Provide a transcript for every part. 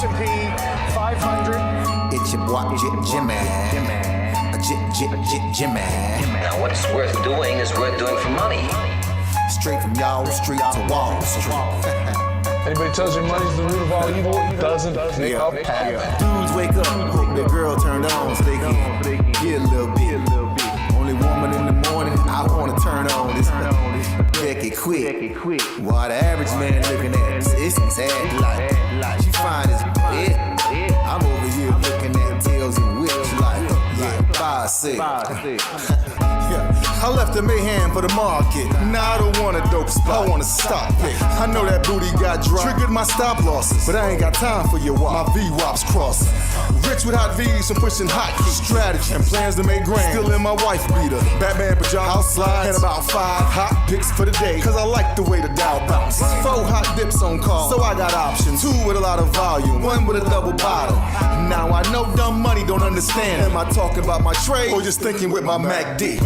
S&P 500. It's your boy Jimmy. Jimmy. Now what's worth doing is worth doing for money. Straight from y'all street to Wall Street. Anybody tells you money's the root of all evil doesn't make up happy. Dudes wake up, hope their girl turned on so they can get a little bit. Only woman in the morning I wanna turn on this Becky quick. While the average man looking at this sad like she fine as it. I'm over here looking at tails and whips like 5'6". I left the mayhem for the market. Now I don't want a dope spot, I want a stock pick. I know that booty got dropped, triggered my stop losses, but I ain't got time for your wop. My V-wops crossing. Rich with hot V's and pushing hot heat. Strategy and plans to make grand. Still in my wife beater. Batman pajamas, house slides, and about 5 hot picks for the day. Cause I like the way the Dow bounces. 4 hot dips on call, so I got options. 2 with a lot of volume, 1 with a double bottle. Now I know dumb money don't understand. Am I talking about my trade or just thinking with my MACD?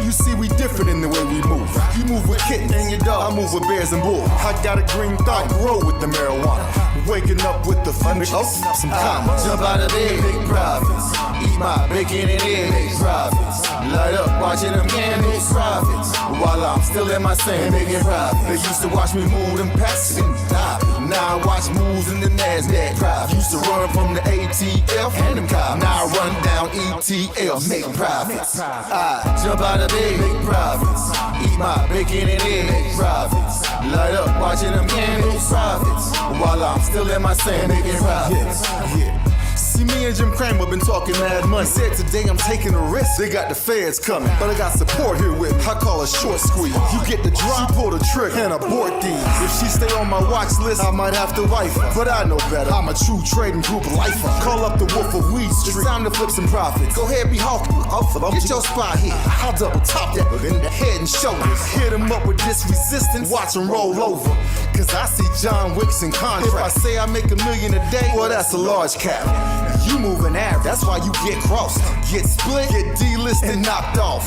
You see, we different in the way we move. You move with kittens and your dog, I move with bears and bulls. I got a green thumb, roll with the marijuana. Waking up with the future, some commas. Jump out of bed, big profits. Eat my bacon and eggs, big profits. Light up, watching them candles, profits. While I'm still in my sand, making profits. They used to watch me move them packs and stop. Now I watch moves in the NASDAQ. Profits. Used to run from the ATF and them cops. Now I run down ETL, make profits. I jump out of bed, make profits. Eat my bacon and eggs, make profits. Light up, watching them candles, profits. While I'm still in my sand, making profits. Yeah. See, me and Jim Cramer been talking mad money. Said today I'm taking a risk. They got the feds coming, but I got support here with me. I call a short squeeze. You get the drop, pull the trigger, and abort these. If she stay on my watch list, I might have to wife her. But I know better. I'm a true trading group lifer. Call up the Wolf of Weed Street. It's time to flip some profits. Go ahead, be hawking. Get your spot here. I'll double top that in the head and shoulders. Hit him up with this resistance. Watch him roll over. Cause I see John Wicks in contract. If I say I make $1 million a day, well, that's a large cap. You moving average, that's why you get crossed. Get split, get delisted, and knocked off.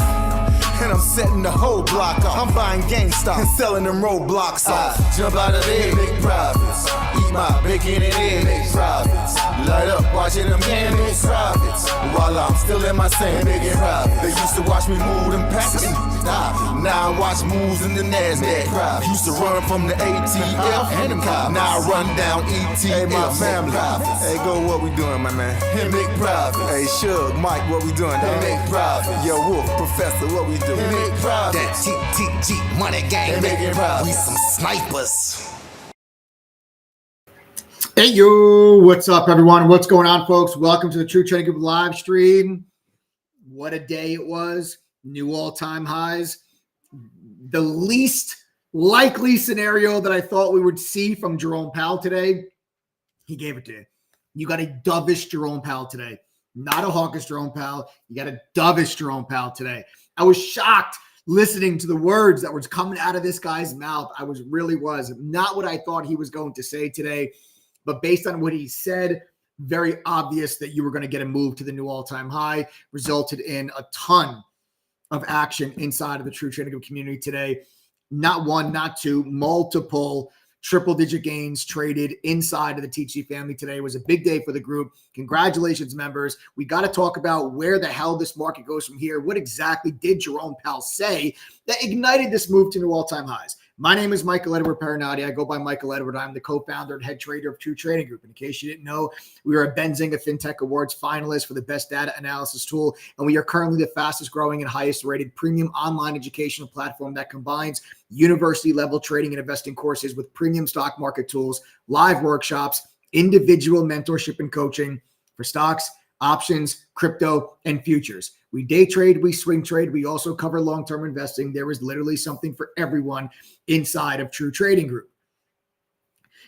And I'm setting the whole block off. I'm buying GameStop and selling them roadblocks off. Jump out of bed, make profits. Eat my bacon and eggs, make profits. Light up, watching them candles, profits. While I'm still in my sand, making profits. They used to watch me move them packs and stop. Now I watch moves in the NASDAQ. Profits. Used to run from the ATF and them cops. Now I run down ETL. Hey, my family. Hey, go, what we doing, my man? Hey, make profits. Hey, Suge, Mike, what we doing? Hey, make profits. Yo, Wolf, Professor, what we doing? Make profits. That TTG money gang, we some snipers. Hey, yo, what's up, everyone? What's going on, folks? Welcome to the True Trading Group live stream. What a day it was. New all-time highs. The least likely scenario that I thought we would see from Jerome Powell today, he gave it to you. You got a dovish Jerome Powell today. Not a hawkish Jerome Powell. You got a dovish Jerome Powell today. I was shocked listening to the words that was coming out of this guy's mouth. I really was. Not what I thought he was going to say today, but based on what he said, very obvious that you were going to get a move to the new all-time high, resulted in a ton of action inside of the True Trading Group community today. Not one, not two, multiple triple-digit gains traded inside of the TG family today. It was a big day for the group. Congratulations, members. We got to talk about where the hell this market goes from here. What exactly did Jerome Powell say that ignited this move to new all-time highs? My name is Michael Edward Perinott. I go by Michael Edward. I'm the co-founder and head trader of True Trading Group. In case you didn't know, we are a Benzinga FinTech Awards finalist for the best data analysis tool, and we are currently the fastest growing and highest rated premium online educational platform that combines university-level trading and investing courses with premium stock market tools, live workshops, individual mentorship and coaching for stocks, options, crypto, and futures. We day trade, we swing trade. We also cover long-term investing. There is literally something for everyone inside of True Trading Group.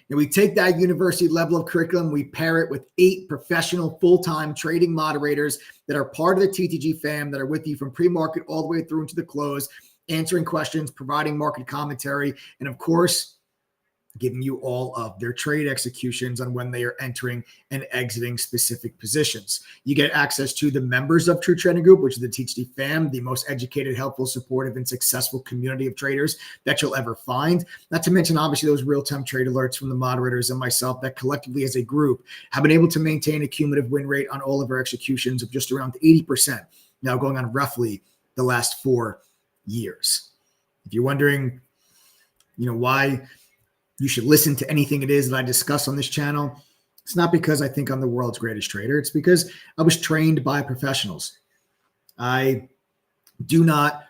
And we take that university level of curriculum, we pair it with 8 professional full-time trading moderators that are part of the TTG fam, that are with you from pre-market all the way through into the close, answering questions, providing market commentary, and of course, giving you all of their trade executions on when they are entering and exiting specific positions. You get access to the members of True Trading Group, which is the THD fam, the most educated, helpful, supportive, and successful community of traders that you'll ever find. Not to mention, obviously, those real-time trade alerts from the moderators and myself that collectively as a group have been able to maintain a cumulative win rate on all of our executions of just around 80%, now going on roughly the last 4 years. If you're wondering, why you should listen to anything it is that I discuss on this channel, it's not because I think I'm the world's greatest trader. It's because I was trained by professionals. I did not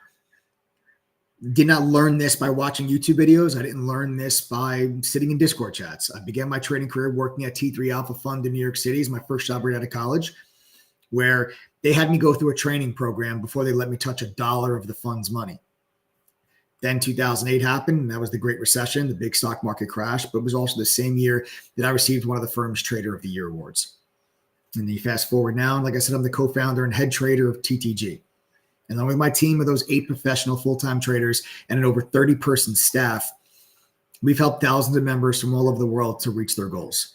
learn this by watching YouTube videos. I didn't learn this by sitting in Discord chats. I began my trading career working at T3 Alpha Fund in New York City. It's my first job right out of college, where they had me go through a training program before they let me touch $1 of the fund's money. Then 2008 happened, and that was the Great Recession, the big stock market crash, but it was also the same year that I received one of the firm's Trader of the Year awards. And then you fast forward now, and like I said, I'm the co-founder and head trader of TTG. And along with my team of those 8 professional full-time traders and an over 30-person staff, we've helped thousands of members from all over the world to reach their goals.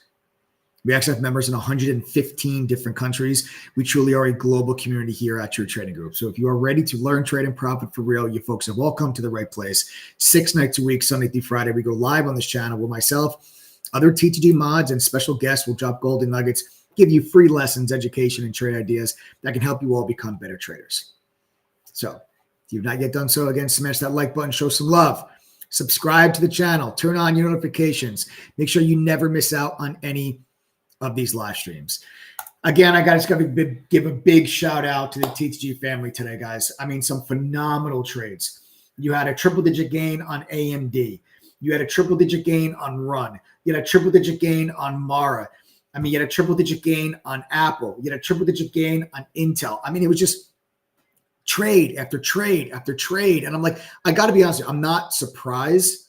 We actually have members in 115 different countries. We truly are a global community here at True Trading Group. So if you are ready to learn, trade, and profit for real, you folks have all come to the right place. 6 nights a week, Sunday through Friday, we go live on this channel with myself, other TTG mods, and special guests will drop golden nuggets, give you free lessons, education, and trade ideas that can help you all become better traders. So if you've not yet done so, again, smash that like button, show some love. Subscribe to the channel, turn on your notifications. Make sure you never miss out on any of these live streams. Again, I got to give a big shout out to the TTG family today, guys. I mean, some phenomenal trades. You had a triple-digit gain on AMD. You had a triple-digit gain on Run. You had a triple-digit gain on Mara. I mean, you had a triple-digit gain on Apple. You had a triple-digit gain on Intel. I mean, it was just trade after trade after trade. And I'm like, I got to be honest with you, I'm not surprised.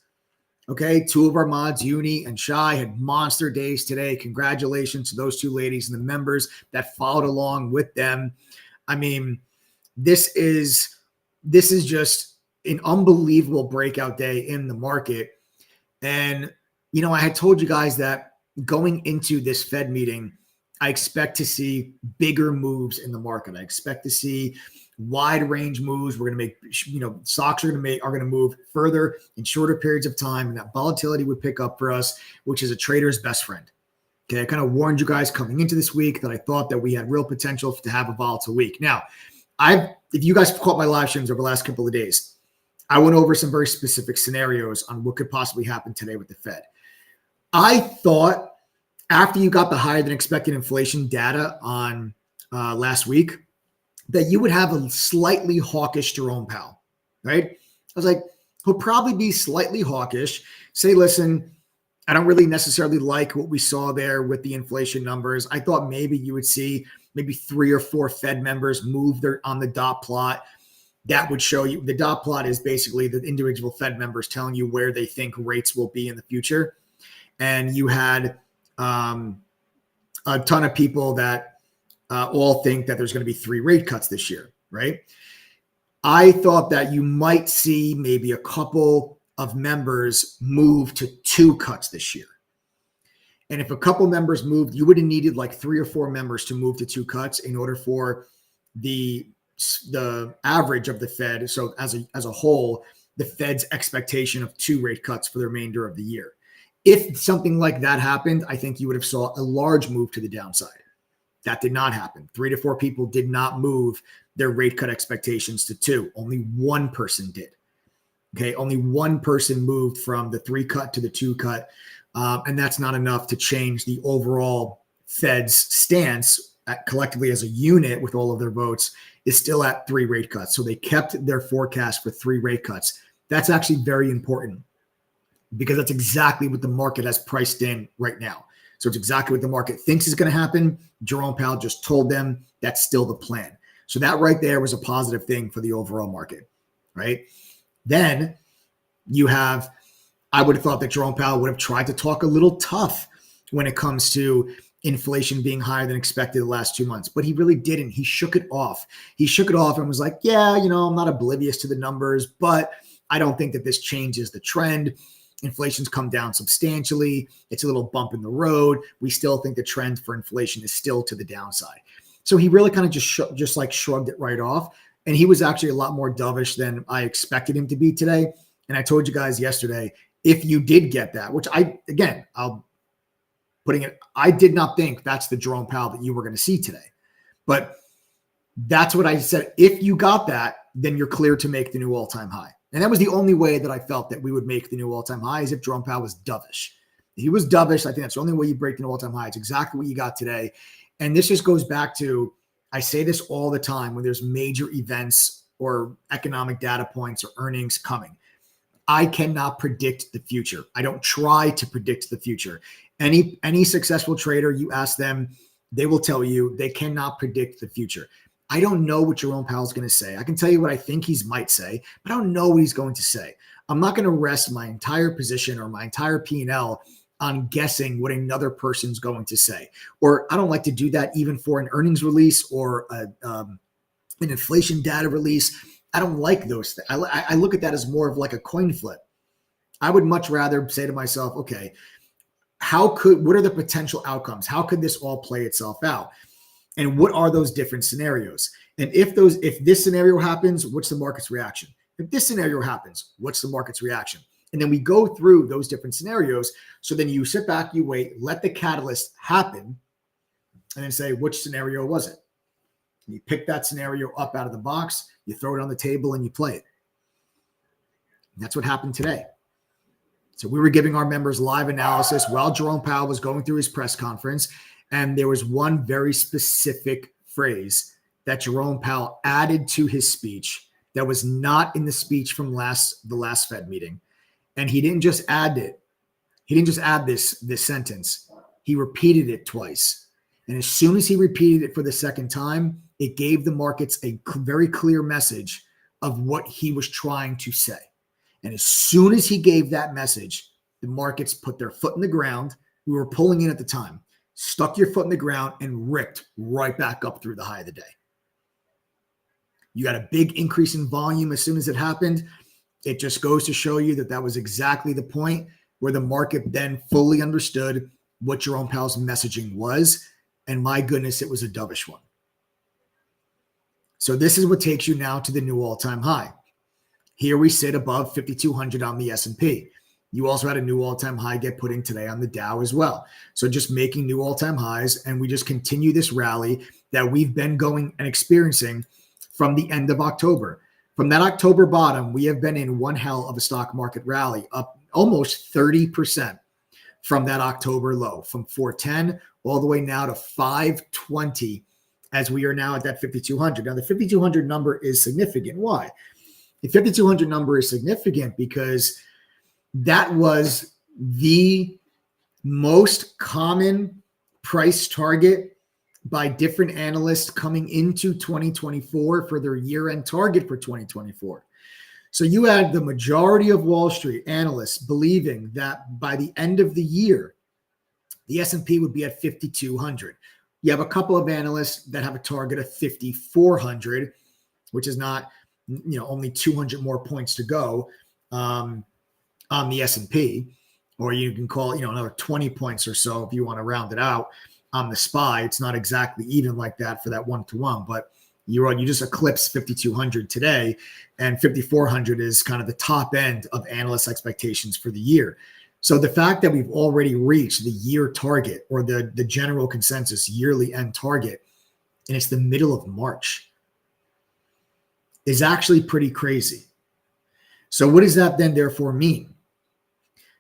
Okay, 2 of our mods, Uni and Shai, had monster days today. Congratulations to those 2 ladies and the members that followed along with them. I mean, this is just an unbelievable breakout day in the market. And, I had told you guys that going into this Fed meeting, I expect to see bigger moves in the market. I expect to see wide range moves. We're going to make, stocks are going to move further in shorter periods of time, and that volatility would pick up for us, which is a trader's best friend. Okay. I kind of warned you guys coming into this week that I thought that we had real potential to have a volatile week. Now, if you guys caught my live streams over the last couple of days, I went over some very specific scenarios on what could possibly happen today with the Fed. I thought after you got the higher than expected inflation data on last week, that you would have a slightly hawkish Jerome Powell, right? I was like, he'll probably be slightly hawkish. Say, listen, I don't really necessarily like what we saw there with the inflation numbers. I thought maybe you would see maybe 3 or 4 Fed members move on the dot plot. That would show you, the dot plot is basically the individual Fed members telling you where they think rates will be in the future. And you had a ton of people that all think that there's going to be 3 rate cuts this year, right? I thought that you might see maybe a couple of members move to 2 cuts this year. And if a couple members moved, you would have needed like 3 or 4 members to move to 2 cuts in order for the average of the Fed. So as a whole, the Fed's expectation of 2 rate cuts for the remainder of the year. If something like that happened, I think you would have saw a large move to the downside. That did not happen. 3 to 4 people did not move their rate cut expectations to 2. Only 1 person did. Okay, only 1 person moved from the 3 cut to the 2 cut. And that's not enough to change the overall Fed's stance collectively as a unit with all of their votes is still at 3 rate cuts. So they kept their forecast for 3 rate cuts. That's actually very important because that's exactly what the market has priced in right now. So it's exactly what the market thinks is going to happen. Jerome Powell just told them that's still the plan. So that right there was a positive thing for the overall market, right? Then you have, I would have thought that Jerome Powell would have tried to talk a little tough when it comes to inflation being higher than expected the last 2 months, but he really didn't. He shook it off. He shook it off and was like, yeah, I'm not oblivious to the numbers, but I don't think that this changes the trend. Inflation's come down substantially. It's a little bump in the road. We still think the trend for inflation is still to the downside. So he really kind of just like shrugged it right off. And he was actually a lot more dovish than I expected him to be today. And I told you guys yesterday, if you did get that, which I did not think that's the Jerome Powell that you were going to see today. But that's what I said. If you got that, then you're clear to make the new all-time high. And that was the only way that I felt that we would make the new all-time high, is if Jerome Powell was dovish. If he was dovish, I think that's the only way you break the new all-time high. It's exactly what you got today. And this just goes back to, I say this all the time when there's major events or economic data points or earnings coming. I cannot predict the future. I don't try to predict the future. Any successful trader, you ask them, they will tell you they cannot predict the future. I don't know what Jerome Powell is going to say. I can tell you what I think he might say, but I don't know what he's going to say. I'm not going to rest my entire position or my entire P&L on guessing what another person's going to say. Or I don't like to do that even for an earnings release or an inflation data release. I don't like those things. I look at that as more of like a coin flip. I would much rather say to myself, okay, what are the potential outcomes? How could this all play itself out? And what are those different scenarios? And if this scenario happens, what's the market's reaction? If this scenario happens, what's the market's reaction? And then we go through those different scenarios. So then you sit back, you wait, let the catalyst happen, and then say, which scenario was it? And you pick that scenario up out of the box, you throw it on the table, and you play it. And that's what happened today. So we were giving our members live analysis while Jerome Powell was going through his press conference. And there was one very specific phrase that Jerome Powell added to his speech that was not in the speech from the last Fed meeting. And he didn't just add it. He didn't just add this sentence. He repeated it twice. And as soon as he repeated it for the second time, it gave the markets a very clear message of what he was trying to say. And as soon as he gave that message, the markets put their foot in the ground. We were pulling in at the time. Stuck your foot in the ground and ripped right back up through the high of the day. You got a big increase in volume as soon as it happened. It just goes to show you that was exactly the point where the market then fully understood what Jerome Powell's messaging was. And my goodness, it was a dovish one. So this is what takes you now to the new all-time high. Here we sit above 5,200 on the S&P. You also had a new all-time high get put in today on the Dow as well. So just making new all-time highs, and we just continue this rally that we've been going and experiencing from the end of October. From that October bottom, we have been in one hell of a stock market rally, up almost 30% from that October low, from 410 all the way now to 520, as we are now at that 5,200. Now, the 5,200 number is significant. Why? The 5,200 number is significant because that was the most common price target by different analysts coming into 2024 for their year-end target for 2024. So you had the majority of Wall Street analysts believing that by the end of the year, the S&P would be at 5,200. You have a couple of analysts that have a target of 5,400, which is not, only 200 more points to go on the S&P, or you can call, another 20 points or so if you want to round it out on the SPY. It's not exactly even like that for that 1-to-1, but you just eclipsed 5,200 today, and 5,400 is kind of the top end of analyst expectations for the year. So the fact that we've already reached the year target, or the general consensus yearly end target, and it's the middle of March, is actually pretty crazy. So what does that then therefore mean?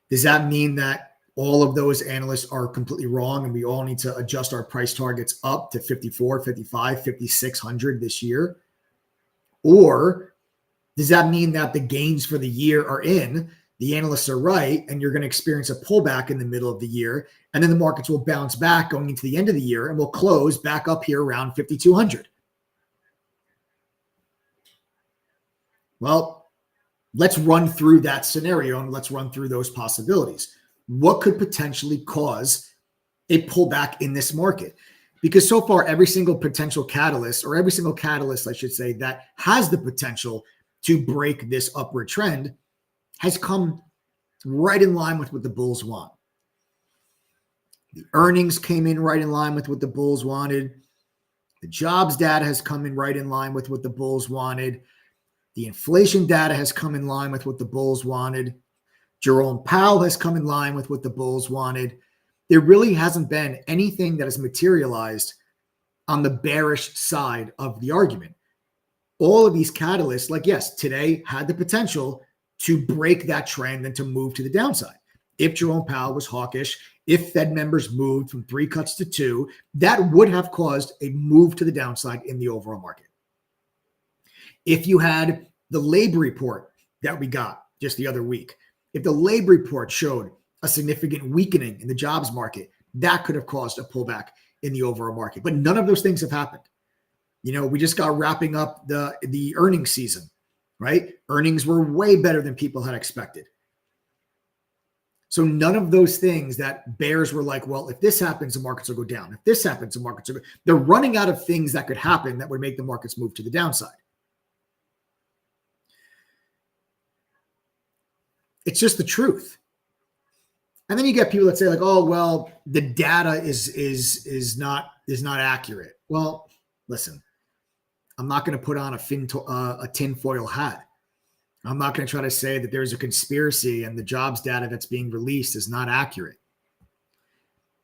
Does that mean that all of those analysts are completely wrong and we all need to adjust our price targets up to 54, 55, 5,600 this year? Or does that mean that the gains for the year are in, the analysts are right, and you're going to experience a pullback in the middle of the year, and then the markets will bounce back going into the end of the year and will close back up here around 5,200? Well, let's run through that scenario and let's run through those possibilities. What could potentially cause a pullback in this market? Because so far, every single potential catalyst, or every single catalyst, I should say, that has the potential to break this upward trend has come right in line with what the bulls want. The earnings came in right in line with what the bulls wanted. The jobs data has come in right in line with what the bulls wanted. The inflation data has come in line with what the bulls wanted. Jerome Powell has come in line with what the bulls wanted. There really hasn't been anything that has materialized on the bearish side of the argument. All of these catalysts, like, yes, today had the potential to break that trend and to move to the downside. If Jerome Powell was hawkish, if Fed members moved from 3 cuts to 2, that would have caused a move to the downside in the overall market. If you had the labor report that we got just the other week, if the labor report showed a significant weakening in the jobs market, that could have caused a pullback in the overall market. But none of those things have happened. We just got wrapping up the earnings season, right? Earnings were way better than people had expected. So none of those things that bears were like, well, if this happens, the markets will go down. If this happens, the markets will go. They're running out of things that could happen that would make the markets move to the downside. It's just the truth. And then you get people that say like, oh, well, the data is not accurate. Well, listen, I'm not going to put on a tinfoil hat. I'm not going to try to say that there's a conspiracy and the jobs data that's being released is not accurate.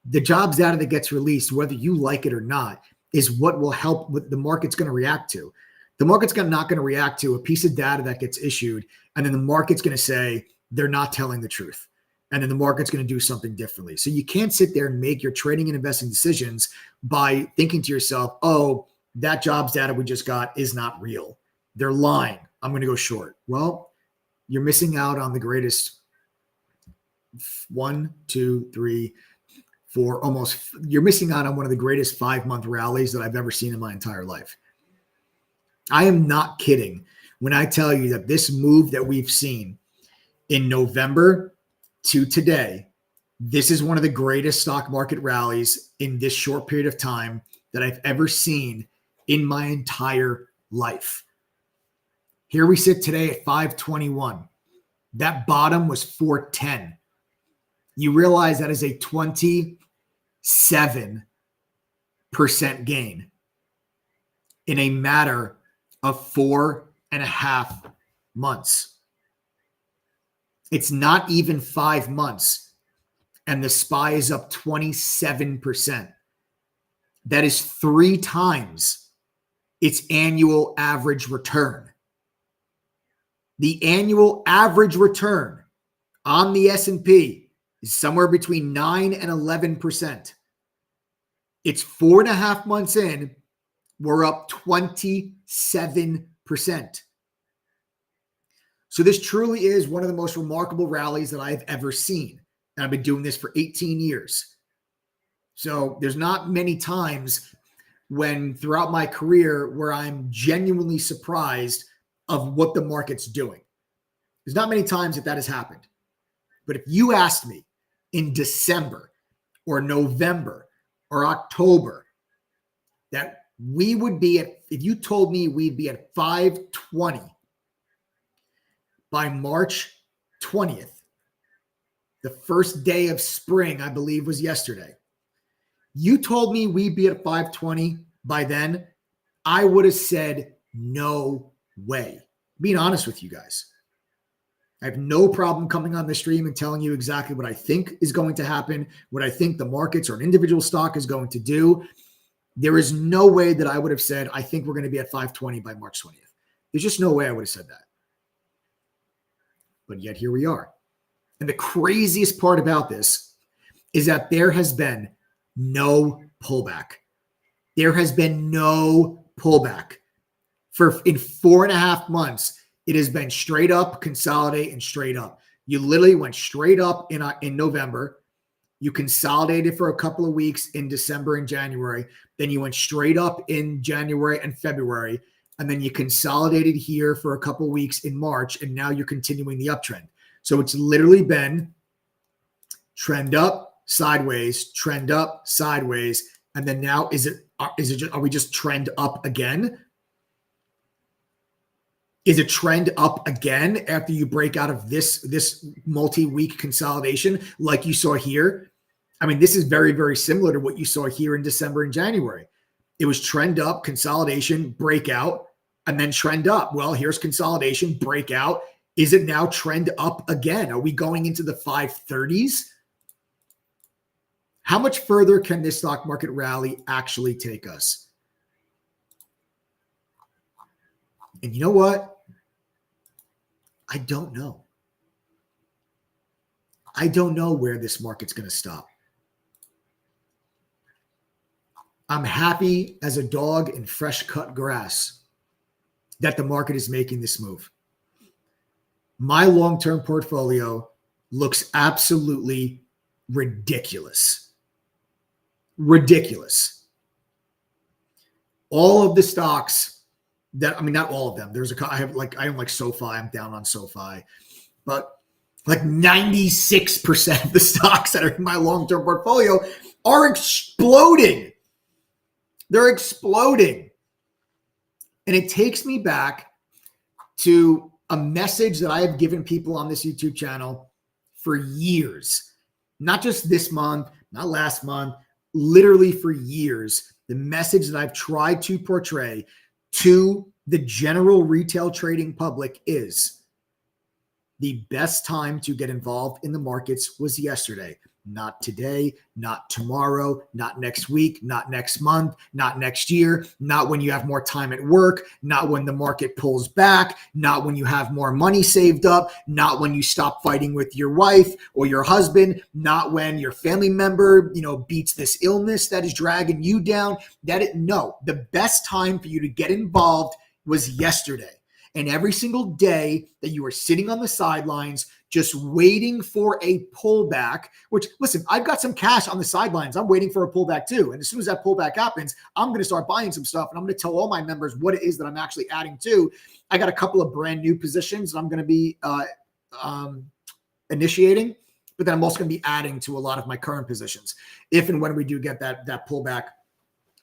The jobs data that gets released, whether you like it or not, is what will help what the market's going to react to. The market's not going to react to a piece of data that gets issued, and then the market's going to say they're not telling the truth. And then the market's going to do something differently. So you can't sit there and make your trading and investing decisions by thinking to yourself, oh, that jobs data we just got is not real. They're lying. I'm going to go short. Well, you're missing out on the greatest 1, 2, 3, 4, you're missing out on one of the greatest 5-month rallies that I've ever seen in my entire life. I am not kidding when I tell you that this move that we've seen in November to today, this is one of the greatest stock market rallies in this short period of time that I've ever seen in my entire life. Here we sit today at 521. That bottom was 410. You realize that is a 27% gain in a matter of 4.5 months. It's not even 5 months, and the SPY is up 27%. That is 3 times its annual average return. The annual average return on the S&P is somewhere between 9 and 11%. It's 4.5 months in, we're up 27%. So this truly is one of the most remarkable rallies that I've ever seen. And I've been doing this for 18 years. So there's not many times when throughout my career where I'm genuinely surprised of what the market's doing. There's not many times that has happened. But if you asked me in December or November or October that we would be at, if you told me we'd be at 520 by March 20th, the first day of spring, I believe was yesterday. You told me we'd be at 520 by then, I would have said no way. Being honest with you guys. I have no problem coming on the stream and telling you exactly what I think is going to happen, what I think the markets or an individual stock is going to do. There is no way that I would have said, I think we're going to be at 520 by March 20th. There's just no way I would have said that. But yet here we are. And the craziest part about this is that there has been no pullback. There has been no pullback. In 4.5 months, it has been straight up, consolidate, and straight up. You literally went straight up in November. You consolidated for a couple of weeks in December and January. Then you went straight up in January and February. And then you consolidated here for a couple of weeks in March. And now you're continuing the uptrend. So it's literally been trend up, sideways, trend up, sideways. And then now are we just trend up again? Is a trend up again after you break out of this multi-week consolidation like you saw here? I mean, this is very, very similar to what you saw here in December and January. It was trend up, consolidation, breakout, and then trend up. Well, here's consolidation, breakout. Is it now trend up again? Are we going into the 530s? How much further can this stock market rally actually take us? And you know what? I don't know. I don't know where this market's going to stop. I'm happy as a dog in fresh cut grass that the market is making this move. My long-term portfolio looks absolutely ridiculous. Ridiculous. All of the stocks that, I mean, not all of them. I own like SoFi. I'm down on SoFi, but like 96% of the stocks that are in my long-term portfolio are exploding. They're exploding. And it takes me back to a message that I have given people on this YouTube channel for years. Not just this month, not last month, literally for years. The message that I've tried to portray to the general retail trading public is the best time to get involved in the markets was yesterday. Not today, not tomorrow, not next week, not next month, not next year, not when you have more time at work, not when the market pulls back, not when you have more money saved up, not when you stop fighting with your wife or your husband, not when your family member, beats this illness that is dragging you down. No, the best time for you to get involved was yesterday. And every single day that you were sitting on the sidelines, just waiting for a pullback, which, listen, I've got some cash on the sidelines. I'm waiting for a pullback too. And as soon as that pullback happens, I'm going to start buying some stuff. And I'm going to tell all my members what it is that I'm actually adding to. I got a couple of brand new positions that I'm going to be initiating, but then I'm also going to be adding to a lot of my current positions if and when we do get that pullback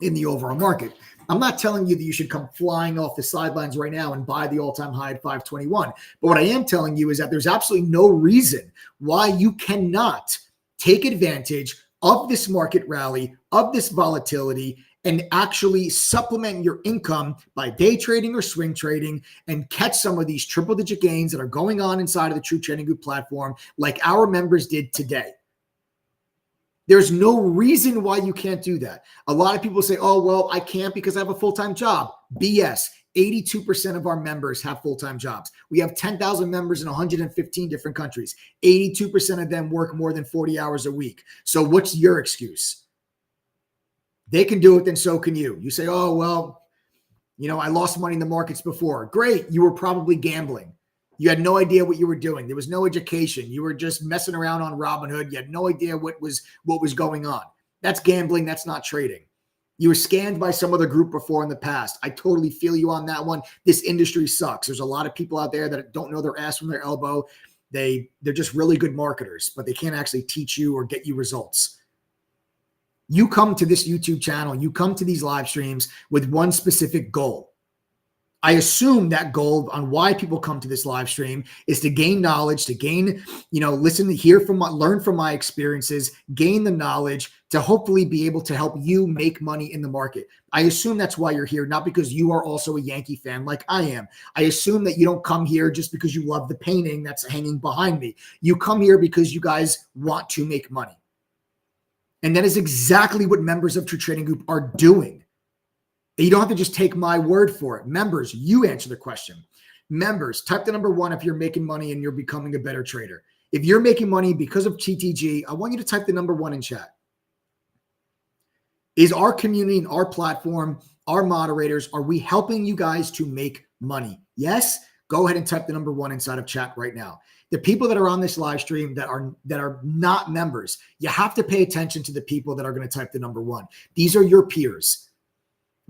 in the overall market. I'm not telling you that you should come flying off the sidelines right now and buy the all-time high at 521. But what I am telling you is that there's absolutely no reason why you cannot take advantage of this market rally, of this volatility, and actually supplement your income by day trading or swing trading and catch some of these triple-digit gains that are going on inside of the True Trading Group platform like our members did today. There's no reason why you can't do that. A lot of people say, oh, well, I can't because I have a full-time job. BS. 82% of our members have full-time jobs. We have 10,000 members in 115 different countries. 82% of them work more than 40 hours a week. So what's your excuse? They can do it, then so can you. You say, oh, well, I lost money in the markets before. Great. You were probably gambling. You had no idea what you were doing. There was no education. You were just messing around on Robinhood. You had no idea what was going on. That's gambling. That's not trading. You were scammed by some other group before in the past. I totally feel you on that one. This industry sucks. There's a lot of people out there that don't know their ass from their elbow. They're just really good marketers, but they can't actually teach you or get you results. You come to this YouTube channel, you come to these live streams with one specific goal. I assume that goal on why people come to this live stream is to gain knowledge, to gain, listen, learn from my experiences, gain the knowledge to hopefully be able to help you make money in the market. I assume that's why you're here, not because you are also a Yankee fan like I am. I assume that you don't come here just because you love the painting that's hanging behind me. You come here because you guys want to make money. And that is exactly what members of True Trading Group are doing. You don't have to just take my word for it. Members, you answer the question. Members, type the number 1 if you're making money and you're becoming a better trader. If you're making money because of TTG, I want you to type the number 1 in chat. Is our community and our platform, our moderators, are we helping you guys to make money? Yes? Go ahead and type the number 1 inside of chat right now. The people that are on this live stream that are not members, you have to pay attention to the people that are going to type the number 1. These are your peers.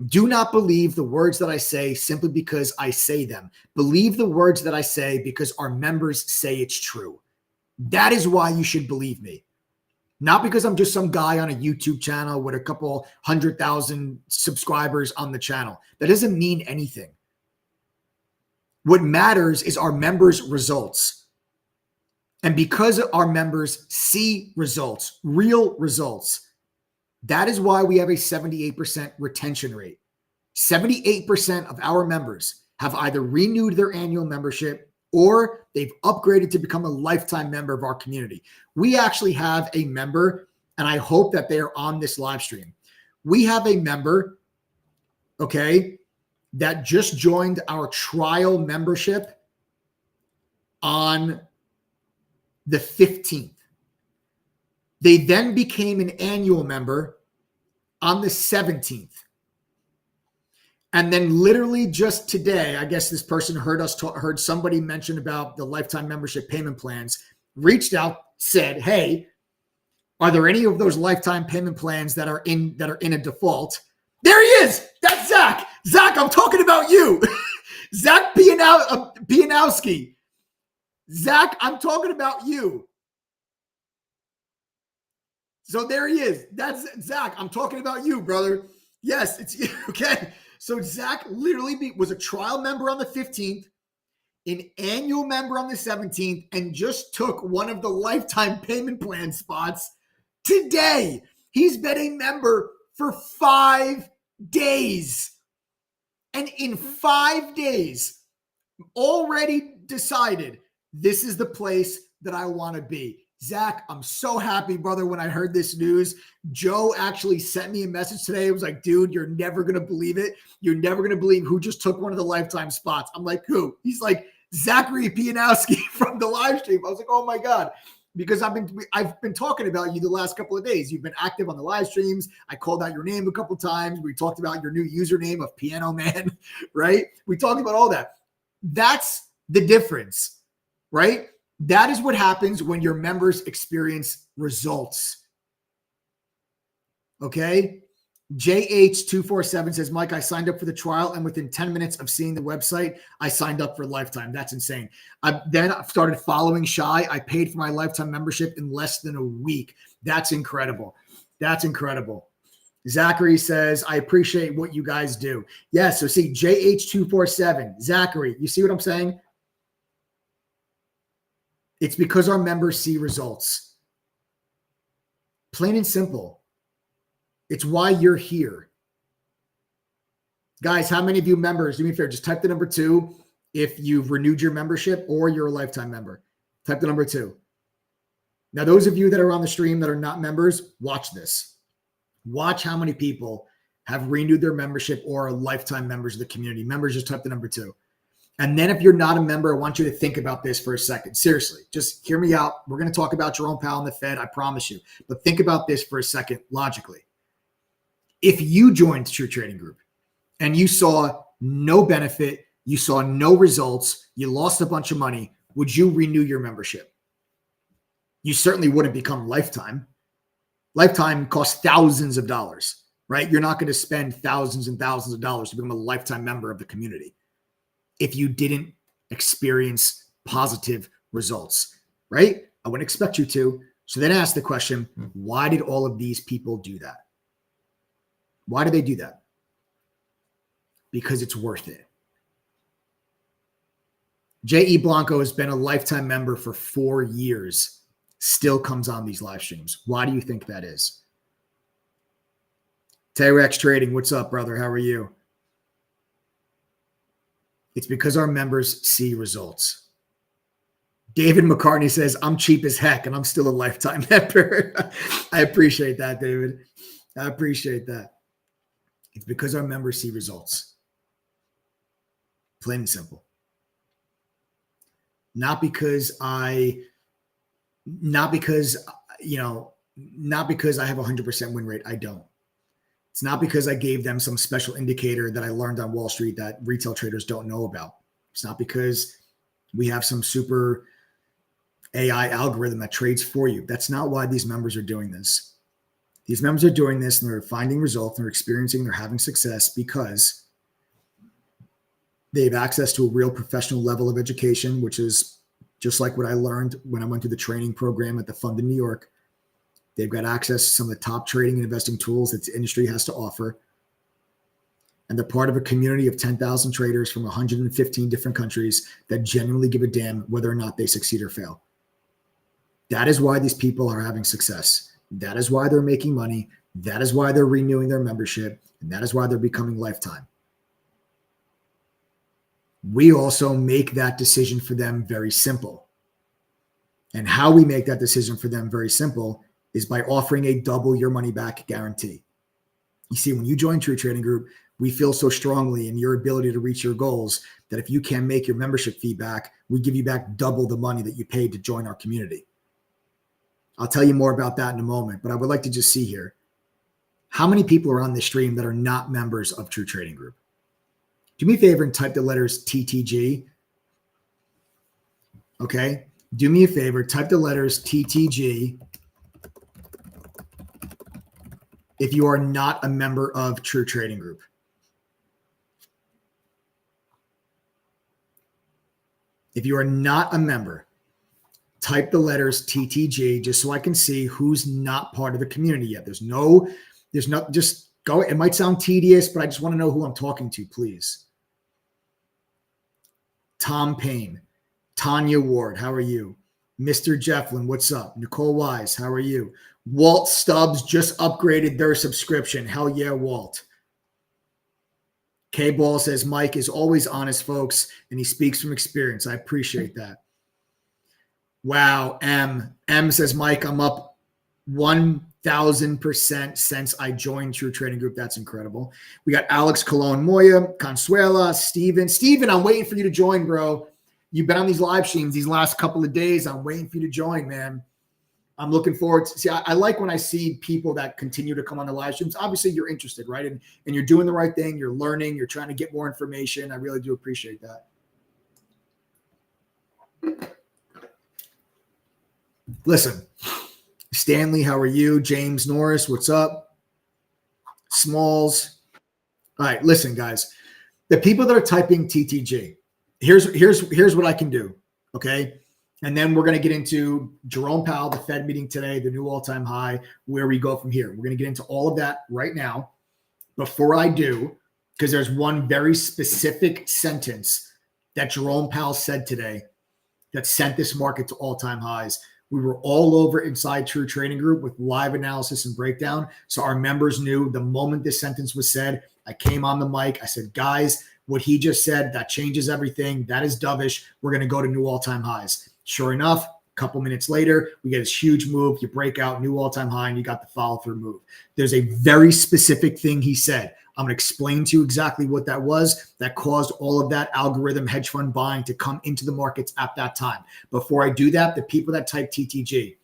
Do not believe the words that I say simply because I say them. Believe the words that I say because our members say it's true. That is why you should believe me. Not because I'm just some guy on a YouTube channel with a couple 100,000 subscribers on the channel. That doesn't mean anything. What matters is our members' results. And because our members see results, real results, that is why we have a 78% retention rate. 78% of our members have either renewed their annual membership or they've upgraded to become a lifetime member of our community. We actually have a member, and I hope that they are on this live stream. We have a member, okay, that just joined our trial membership on the 15th. They then became an annual member on the 17th. And then literally just today, I guess this person heard somebody mention about the lifetime membership payment plans, reached out, said, hey, are there any of those lifetime payment plans that are in a default? There he is. That's Zach. Zach, I'm talking about you. Zach Pianowski. Zach, I'm talking about you. So there he is. That's Zach. I'm talking about you, brother. Yes, it's you. Okay. So Zach literally was a trial member on the 15th, an annual member on the 17th, and just took one of the lifetime payment plan spots today. He's been a member for 5 days. And in 5 days, already decided this is the place that I want to be. Zach, I'm so happy, brother, when I heard this news. Joe actually sent me a message today. It was like, dude, you're never going to believe it. You're never going to believe who just took one of the lifetime spots. I'm like, who? He's like, Zachary Pianowski from the live stream. I was like, oh my God. Because I've been talking about you the last couple of days. You've been active on the live streams. I called out your name a couple of times. We talked about your new username of Piano Man, right? We talked about all that. That's the difference, right? That is what happens when your members experience results. Okay? JH247 says, Mike, I signed up for the trial, and within 10 minutes of seeing the website, I signed up for lifetime. That's insane. Then I started following Shy. I paid for my lifetime membership in less than a week. That's incredible. That's incredible. Zachary says, I appreciate what you guys do. Yeah, so see, JH247, Zachary, you see what I'm saying? It's because our members see results. Plain and simple. It's why you're here. Guys, how many of you members, do me a favor, just type the number 2 if you've renewed your membership or you're a lifetime member. Type the number 2. Now, those of you that are on the stream that are not members, watch this. Watch how many people have renewed their membership or are lifetime members of the community. Members, just type the number 2. And then if you're not a member, I want you to think about this for a second. Seriously, just hear me out. We're going to talk about Jerome Powell and the Fed, I promise you. But think about this for a second logically. If you joined True Trading Group and you saw no benefit, you saw no results, you lost a bunch of money, would you renew your membership? You certainly wouldn't become lifetime. Lifetime costs thousands of dollars, right? You're not going to spend thousands and thousands of dollars to become a lifetime member of the community if you didn't experience positive results, right? I wouldn't expect you to. So then ask the question, why did all of these people do that? Why do they do that? Because it's worth it. J.E. Blanco has been a lifetime member for 4 years, still comes on these live streams. Why do you think that is? T-Rex Trading, what's up, brother? How are you? It's because our members see results. David McCartney says, I'm cheap as heck and I'm still a lifetime member. I appreciate that, David. I appreciate that. It's because our members see results. Plain and simple. Not because I have a 100% win rate. I don't. It's not because I gave them some special indicator that I learned on Wall Street that retail traders don't know about. It's not because we have some super AI algorithm that trades for you. That's not why these members are doing this. These members are doing this and they're finding results and they're experiencing, they're having success because they have access to a real professional level of education, which is just like what I learned when I went through the training program at the fund in New York. They've got access to some of the top trading and investing tools that the industry has to offer. and they're part of a community of 10,000 traders from 115 different countries that genuinely give a damn whether or not they succeed or fail. That is why these people are having success. That is why they're making money. That is why they're renewing their membership. And that is why they're becoming lifetime. We also make that decision for them very simple. And how we make that decision for them very simple is by offering a double your money back guarantee. You see, when you join True Trading Group, we feel so strongly in your ability to reach your goals that if you can make your membership fee back, we give you back double the money that you paid to join our community. I'll tell you more about that in a moment, but I would like to just see here. How many people are on this stream that are not members of True Trading Group? Do me a favor and type the letters TTG. Okay. Do me a favor, type the letters TTG if you are not a member of True Trading Group. If you are not a member, type the letters TTG just so I can see who's not part of the community yet. There's not, just go. It might sound tedious, but I just want to know who I'm talking to, please. Tom Payne, Tanya Ward, how are you? Mr. Jefflin, what's up? Nicole Wise, how are you? Walt Stubbs just upgraded their subscription. Hell yeah, Walt. K-Ball says, Mike is always honest, folks, and he speaks from experience. I appreciate that. Wow, M says, Mike, I'm up 1,000% since I joined True Trading Group. That's incredible. We got Alex Colon Moya, Consuela, Steven. Steven, I'm waiting for you to join, bro. You've been on these live streams these last couple of days. I'm waiting for you to join, man. I'm looking forward to see. I like when I see people that continue to come on the live streams. Obviously, you're interested, right? And you're doing the right thing. You're learning. You're trying to get more information. I really do appreciate that. Listen, Stanley, how are you? James Norris, what's up? Smalls. All right, listen, guys. The people that are typing TTG, here's what I can do, okay? And then we're going to get into Jerome Powell, the Fed meeting today, the new all-time high, where we go from here. We're going to get into all of that right now. Before I do, because there's one very specific sentence that Jerome Powell said today that sent this market to all-time highs. We were all over inside True Trading Group with live analysis and breakdown. So our members knew the moment this sentence was said, I came on the mic. I said, guys, what he just said, that changes everything. That is dovish. We're going to go to new all-time highs. Sure enough, a couple minutes later, we get this huge move. You break out, new all-time high, and you got the follow-through move. There's a very specific thing he said. I'm going to explain to you exactly what that was that caused all of that algorithm hedge fund buying to come into the markets at that time. Before I do that, the people that type TTG,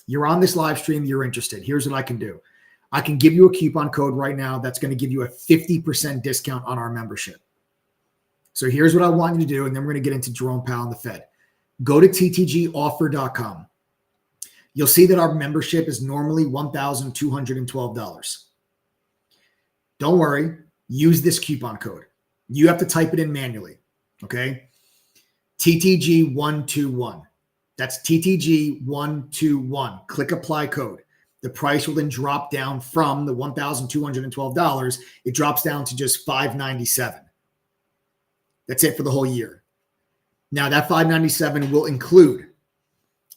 you're on this live stream, you're interested. Here's what I can do. I can give you a coupon code right now that's going to give you a 50% discount on our membership. So here's what I want you to do, and then we're going to get into Jerome Powell and the Fed. Go to ttgoffer.com. You'll see that our membership is normally $1,212. Don't worry. Use this coupon code. You have to type it in manually, okay? TTG121. That's TTG121. Click apply code. The price will then drop down from the $1,212. It drops down to just $597. That's it for the whole year. Now, that $597 will include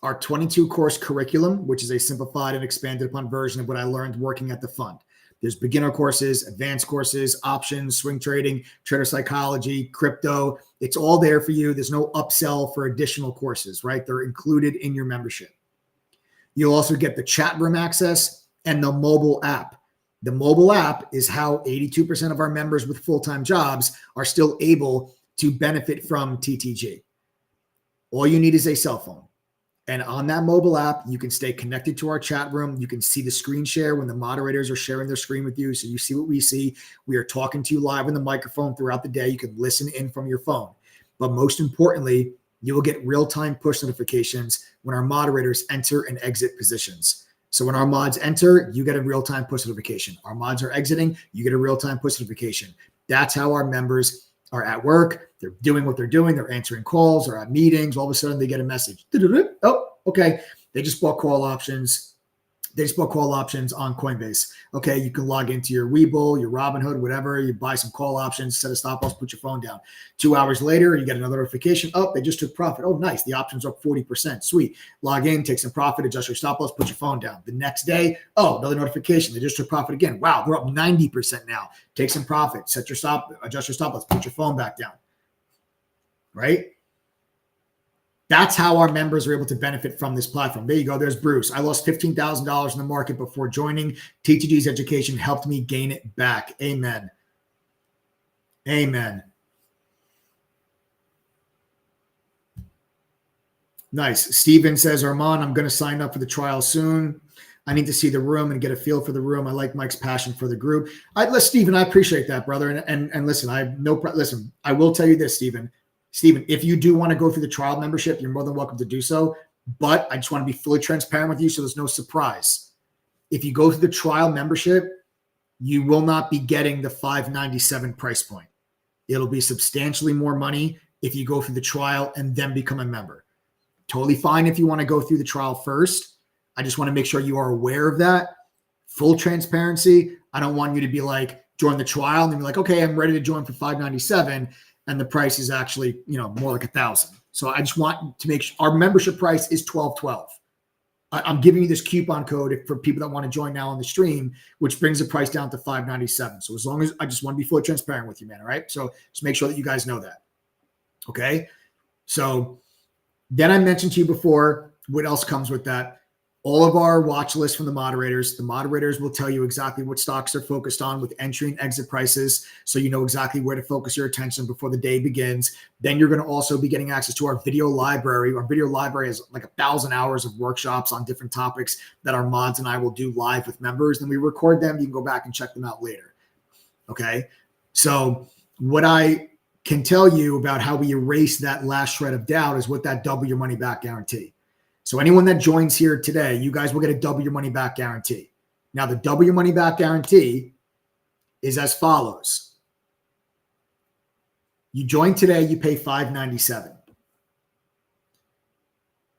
our 22-course curriculum, which is a simplified and expanded upon version of what I learned working at the fund. There's beginner courses, advanced courses, options, swing trading, trader psychology, crypto. It's all there for you. There's no upsell for additional courses, right? They're included in your membership. You'll also get the chat room access and the mobile app. The mobile app is how 82% of our members with full-time jobs are still able to benefit from TTG. All you need is a cell phone. And on that mobile app, you can stay connected to our chat room. You can see the screen share when the moderators are sharing their screen with you. So you see what we see. We are talking to you live on the microphone throughout the day. You can listen in from your phone. But most importantly, you will get real-time push notifications when our moderators enter and exit positions. So when our mods enter, you get a real-time push notification. Our mods are exiting, you get a real-time push notification. That's how our members are at work. They're doing what they're doing. They're answering calls or at meetings. All of a sudden they get a message. Oh, okay. They just bought call options. They just put call options on Coinbase. Okay, you can log into your Webull, your Robinhood, whatever. You buy some call options, set a stop loss, put your phone down. 2 hours later, you get another notification. Oh, they just took profit. Oh, nice. The options are up 40%. Sweet. Log in, take some profit, adjust your stop loss, put your phone down. The next day, oh, another notification. They just took profit again. Wow, they're up 90% now. Take some profit, set your stop, adjust your stop loss, put your phone back down. Right? That's how our members are able to benefit from this platform. There you go. There's Bruce. I lost $15,000 in the market before joining. TTG's education helped me gain it back. Amen. Amen. Nice. Steven says, Armand, I'm going to sign up for the trial soon. I need to see the room and get a feel for the room. I like Mike's passion for the group. Stephen, I appreciate that, brother. And listen, listen, I will tell you this, Stephen, if you do want to go through the trial membership, you're more than welcome to do so. But I just want to be fully transparent with you so there's no surprise. If you go through the trial membership, you will not be getting the $597 price point. It'll be substantially more money if you go through the trial and then become a member. Totally fine if you want to go through the trial first. I just want to make sure you are aware of that. Full transparency. I don't want you to be like, join the trial and then be like, okay, I'm ready to join for $597. And the price is actually, more like $1,000. So I just want to make sure our membership price is $12.12. I'm giving you this coupon code for people that want to join now on the stream, which brings the price down to $597. So as long as I just want to be fully transparent with you, man. All right. So just make sure that you guys know that. Okay. So then I mentioned to you before, what else comes with that? All of our watch lists from the moderators will tell you exactly what stocks they're focused on with entry and exit prices. So you know exactly where to focus your attention before the day begins. Then you're going to also be getting access to our video library. Our video library has like 1,000 hours of workshops on different topics that our mods and I will do live with members. Then we record them. You can go back and check them out later. Okay. So what I can tell you about how we erase that last shred of doubt is what that double your money back guarantee. So anyone that joins here today, you guys will get a double your money back guarantee. Now, the double your money back guarantee is as follows. You join today, you pay $597.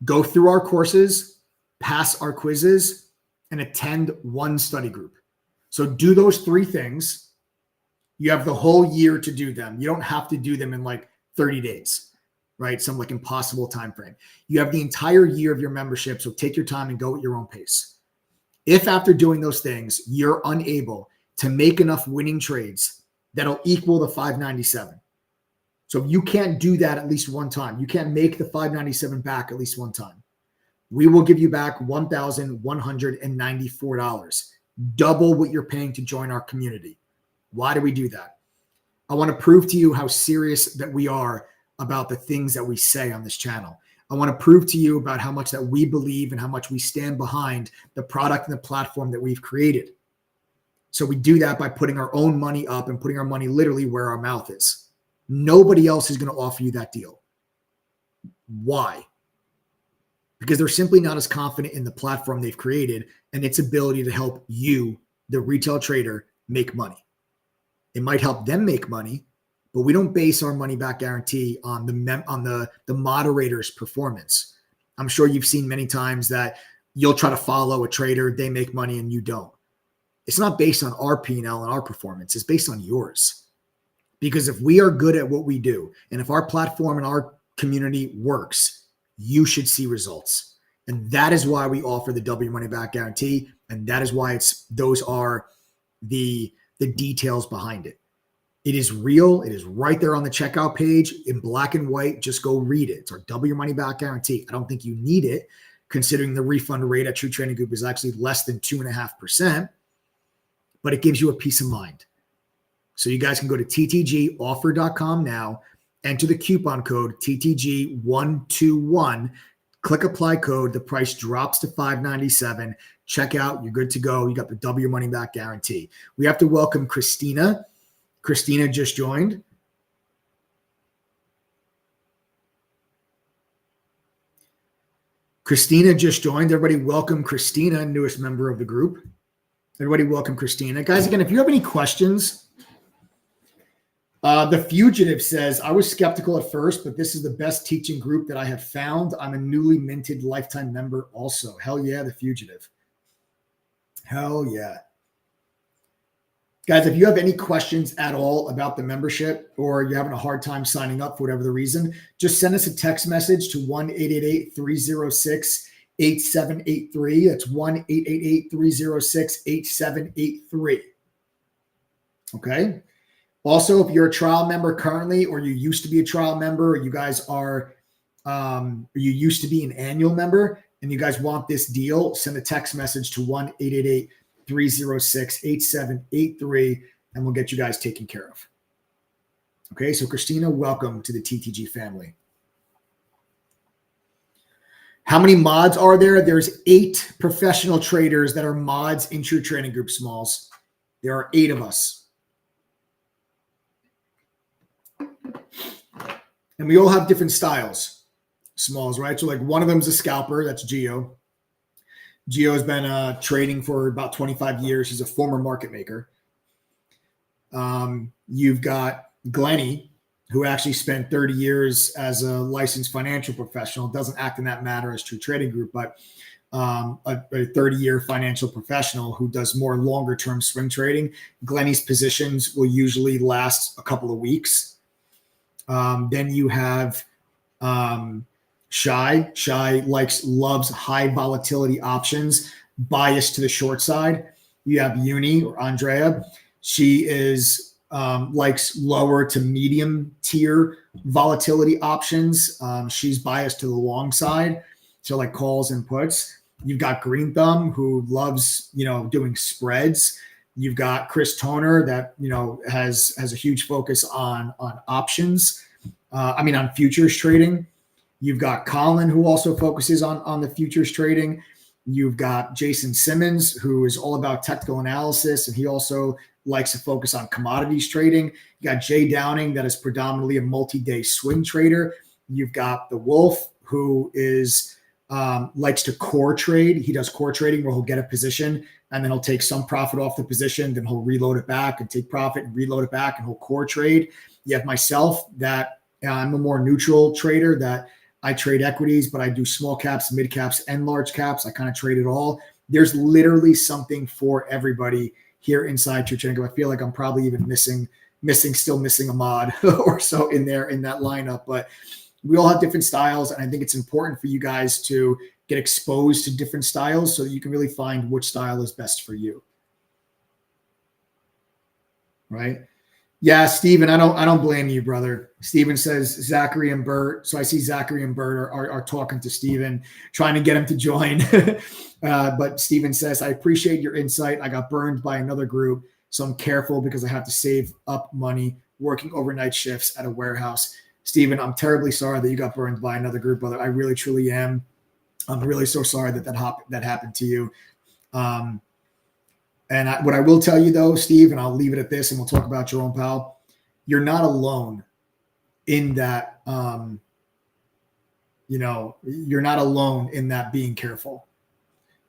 Go through our courses, pass our quizzes, and attend one study group. So do those 3 things. You have the whole year to do them. You don't have to do them in like 30 days. Right? Some like impossible time frame. You have the entire year of your membership, so take your time and go at your own pace. If after doing those things, you're unable to make enough winning trades that'll equal the $597. So if you can't do that at least one time, you can't make the $597 back at least one time, we will give you back $1,194, double what you're paying to join our community. Why do we do that? I want to prove to you how serious that we are about the things that we say on this channel. I want to prove to you about how much that we believe and how much we stand behind the product and the platform that we've created. So we do that by putting our own money up and putting our money literally where our mouth is. Nobody else is going to offer you that deal. Why? Because they're simply not as confident in the platform they've created and its ability to help you, the retail trader, make money. It might help them make money, but we don't base our money back guarantee on the moderator's performance. I'm sure you've seen many times that you'll try to follow a trader, they make money and you don't. It's not based on our P&L and our performance. It's based on yours. Because if we are good at what we do, and if our platform and our community works, you should see results. And that is why we offer the double your money back guarantee. And that is why those are the details behind it. It is real. It is right there on the checkout page in black and white. Just go read it. It's our double your money back guarantee. I don't think you need it, considering the refund rate at True Trading Group is actually less than 2.5%, but it gives you a peace of mind. So you guys can go to ttgoffer.com now, enter the coupon code TTG121, click apply code. The price drops to $597. Check out. You're good to go. You got the double your money back guarantee. We have to welcome Christina. Christina just joined. Christina just joined. Everybody welcome Christina, newest member of the group. Everybody welcome Christina. Guys, again, if you have any questions, The Fugitive says, I was skeptical at first, but this is the best teaching group that I have found. I'm a newly minted lifetime member also. Hell yeah, The Fugitive. Hell yeah. Guys, if you have any questions at all about the membership or you're having a hard time signing up for whatever the reason, just send us a text message to 1-888-306-8783. That's 1-888-306-8783. Okay. Also, if you're a trial member currently, or you used to be a trial member, or you guys are, you used to be an annual member and you guys want this deal, send a text message to 1-888-306-8783 and we'll get you guys taken care of. Okay. So Christina, welcome to the TTG family. How many mods are there? There's 8 professional traders that are mods in True Trading Group, Smalls. There are 8 of us. And we all have different styles, Smalls, right? So like one of them is a scalper. That's Gio. Gio has been trading for about 25 years. He's a former market maker. You've got Glenny, who actually spent 30 years as a licensed financial professional. Doesn't act in that matter as True Trading Group, but a 30-year financial professional who does more longer-term swing trading. Glenny's positions will usually last a couple of weeks. Then you have Shy. Shy loves high volatility options, biased to the short side. You have Uni or Andrea. She is likes lower to medium tier volatility options. She's biased to the long side, so like calls and puts. You've got Green Thumb, who loves doing spreads. You've got Chris Toner that has a huge focus on options. On futures trading. You've got Colin, who also focuses on the futures trading. You've got Jason Simmons, who is all about technical analysis, and he also likes to focus on commodities trading. You got Jay Downing, that is predominantly a multi-day swing trader. You've got the Wolf, who is likes to core trade. He does core trading where he'll get a position and then he'll take some profit off the position, then he'll reload it back and take profit and reload it back, and he'll core trade. You have myself, that I'm a more neutral trader, that I trade equities, but I do small caps, mid caps, and large caps. I kind of trade it all. There's literally something for everybody here inside True Trading Group. I feel like I'm probably even missing a mod or so in that lineup, but we all have different styles. And I think it's important for you guys to get exposed to different styles so that you can really find which style is best for you. Right? Yeah, Steven, I don't blame you, brother. Steven says Zachary and Bert. So I see Zachary and Bert are talking to Steven, trying to get him to join. But Steven says, I appreciate your insight. I got burned by another group, so I'm careful because I have to save up money working overnight shifts at a warehouse. Steven, I'm terribly sorry that you got burned by another group, brother. I really, truly am. I'm really so sorry that happened to you. What I will tell you, though, Steve, and I'll leave it at this, and we'll talk about Jerome Powell. You're not alone in that. You're not alone in that being careful,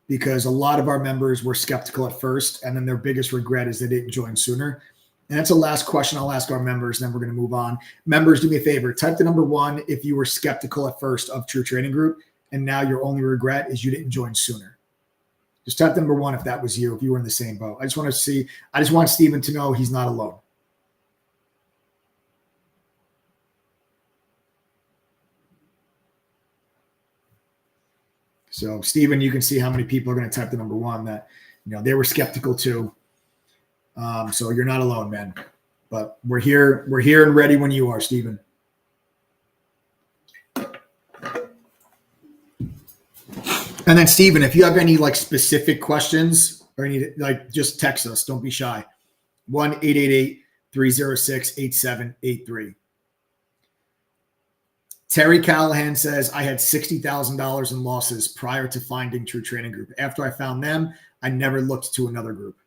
because a lot of our members were skeptical at first, and then their biggest regret is they didn't join sooner. And that's the last question I'll ask our members, and then we're going to move on. Members, do me a favor. Type the number 1 if you were skeptical at first of True Trading Group, and now your only regret is you didn't join sooner. Just type number 1 if that was you, if you were in the same boat. I just want Steven to know he's not alone. So, Steven, you can see how many people are going to type the number 1 that they were skeptical too. So you're not alone, man. But we're here and ready when you are, Steven. And then, Steven, if you have any specific questions or any, just text us. Don't be shy. 1-888-306-8783. Terry Callahan says, I had $60,000 in losses prior to finding True Trading Group. After I found them, I never looked to another group.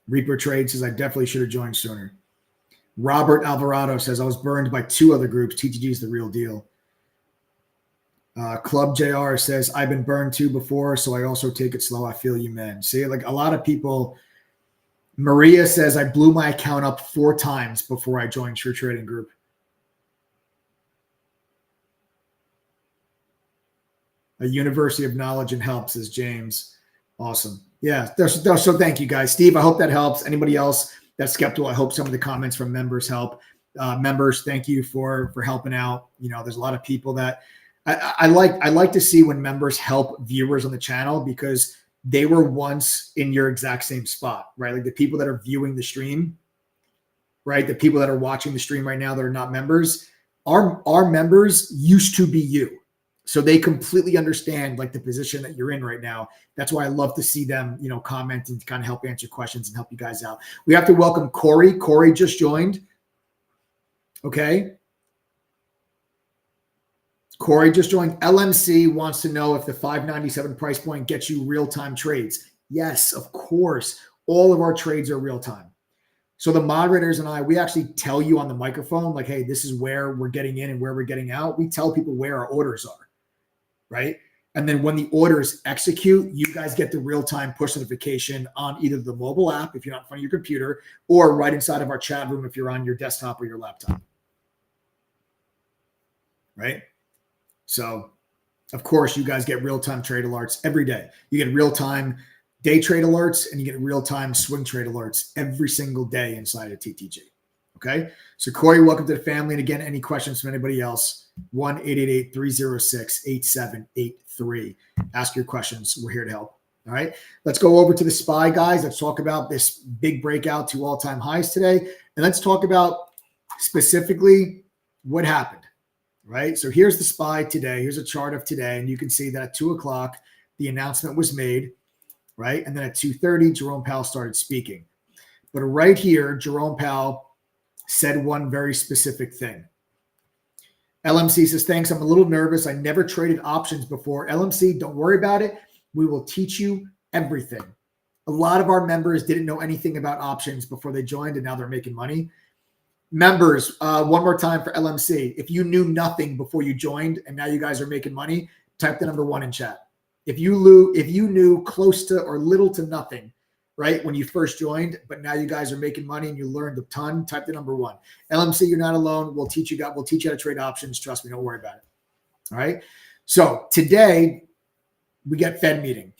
Reaper Trade says, I definitely should have joined sooner. Robert Alvarado says, I was burned by 2 other groups. TTG is the real deal. Club JR says, I've been burned too before, so I also take it slow. I feel you, man. See, a lot of people. Maria says, I blew my account up 4 times before I joined True Trading Group. A university of knowledge and help, says James. Awesome. Yeah. So thank you guys. Steve, I hope that helps. Anybody else that's skeptical, I hope some of the comments from members help. Members, thank you for helping out. You know, there's a lot of people that I like to see when members help viewers on the channel, because they were once in your exact same spot, right? Like the people that are viewing the stream, right? The people that are watching the stream right now that are not members, our members used to be you. So they completely understand like the position that you're in right now. That's why I love to see them, you know, comment and kind of help answer questions and help you guys out. We have to welcome Corey. Corey just joined. Okay. Corey just joined. LMC wants to know if the 597 price point gets you real-time trades. Yes, of course. All of our trades are real-time. So the moderators and I, we actually tell you on the microphone, like, hey, this is where we're getting in and where we're getting out. We tell people where our orders are, right? And then when the orders execute, you guys get the real-time push notification on either the mobile app, if you're not in front of your computer, or right inside of our chat room if you're on your desktop or your laptop, right? So, of course, you guys get real-time trade alerts every day. You get real-time day trade alerts and you get real-time swing trade alerts every single day inside of TTG. Okay? So, Corey, welcome to the family. And again, any questions from anybody else, 1-888-306-8783. Ask your questions. We're here to help. All right? Let's go over to the SPY, guys. Let's talk about this big breakout to all-time highs today. And let's talk about specifically what happened. Right. So here's the SPY today. Here's a chart of today. And you can see that at 2 o'clock, the announcement was made. Right. And then at 2:30, Jerome Powell started speaking. But right here, Jerome Powell said one very specific thing. LMC says, thanks. I'm a little nervous. I never traded options before. LMC, don't worry about it. We will teach you everything. A lot of our members didn't know anything about options before they joined, and now they're making money. Members, one more time for LMC. If you knew nothing before you joined and now you guys are making money, type the number 1 in chat. If you knew close to or little to nothing, right, when you first joined, but now you guys are making money and you learned a ton, type the number 1. LMC, you're not alone. We'll teach you how to trade options. Trust me, don't worry about it. All right. So today we got Fed meeting.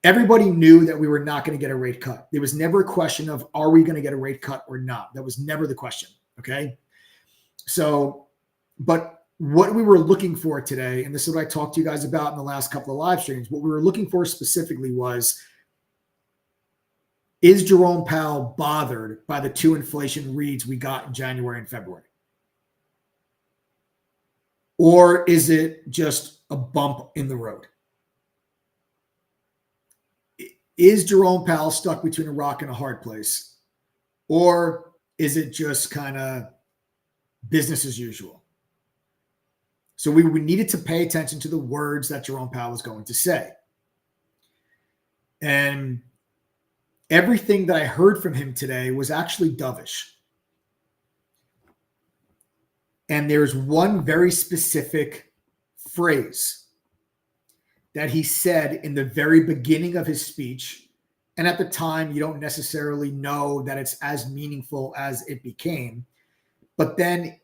Everybody knew that we were not going to get a rate cut. There was never a question of, are we going to get a rate cut or not? That was never the question. Okay. So, but what we were looking for today, and this is what I talked to you guys about in the last couple of live streams, what we were looking for specifically was, is Jerome Powell bothered by the 2 inflation reads we got in January and February? Or is it just a bump in the road? Is Jerome Powell stuck between a rock and a hard place? Or is it just kind of business as usual? So we needed to pay attention to the words that Jerome Powell was going to say. And everything that I heard from him today was actually dovish. And there's one very specific phrase that he said in the very beginning of his speech. And at the time, you don't necessarily know that it's as meaningful as it became. But then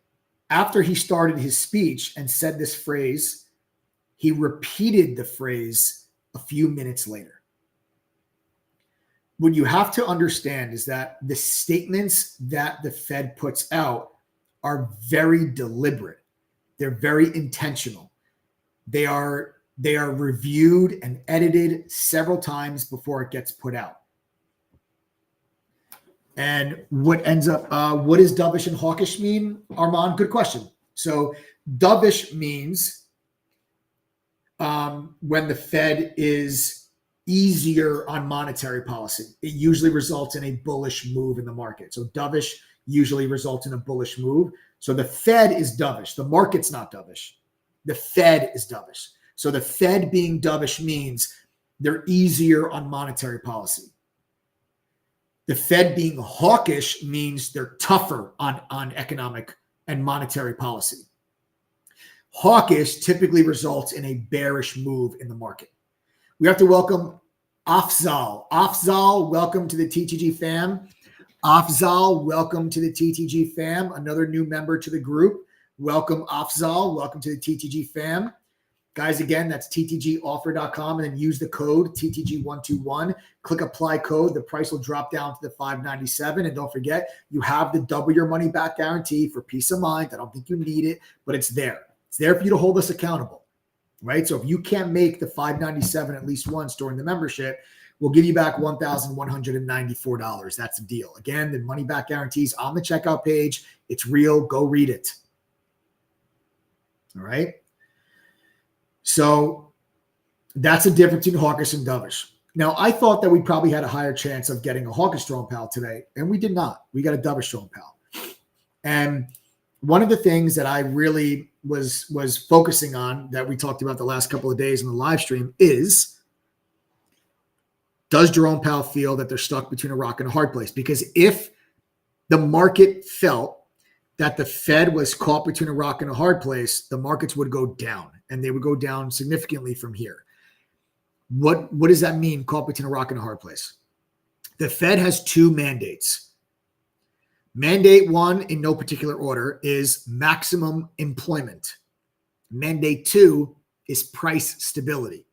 after he started his speech and said this phrase, he repeated the phrase a few minutes later. What you have to understand is that the statements that the Fed puts out are very deliberate. They're very intentional. They are reviewed and edited several times before it gets put out. And what does dovish and hawkish mean, Armand? Good question. So dovish means when the Fed is easier on monetary policy. It usually results in a bullish move in the market. So dovish usually results in a bullish move. So the Fed is dovish. The market's not dovish. The Fed is dovish. So the Fed being dovish means they're easier on monetary policy. The Fed being hawkish means they're tougher on economic and monetary policy. Hawkish typically results in a bearish move in the market. We have to welcome Afzal. Afzal, welcome to the TTG fam. Afzal, welcome to the TTG fam. Another new member to the group. Welcome, Afzal. Welcome to the TTG fam. Guys, again, that's ttgoffer.com, and then use the code TTG121. Click apply code. The price will drop down to the $597. And don't forget, you have the double your money back guarantee for peace of mind. I don't think you need it, but it's there. It's there for you to hold us accountable, right? So if you can't make the $597 at least once during the membership, we'll give you back $1,194. That's the deal. Again, the money back guarantees on the checkout page. It's real. Go read it. All right. So that's the difference between hawkish and dovish. Now, I thought that we probably had a higher chance of getting a hawkish Jerome Powell today, and we did not. We got a dovish Jerome Powell. And one of the things that I really was focusing on that we talked about the last couple of days in the live stream is, does Jerome Powell feel that they're stuck between a rock and a hard place? Because if the market felt that the Fed was caught between a rock and a hard place, the markets would go down, and they would go down significantly from here. What does that mean, caught between a rock and a hard place? The Fed has two mandates. Mandate one, in no particular order, is maximum employment. Mandate two is price stability.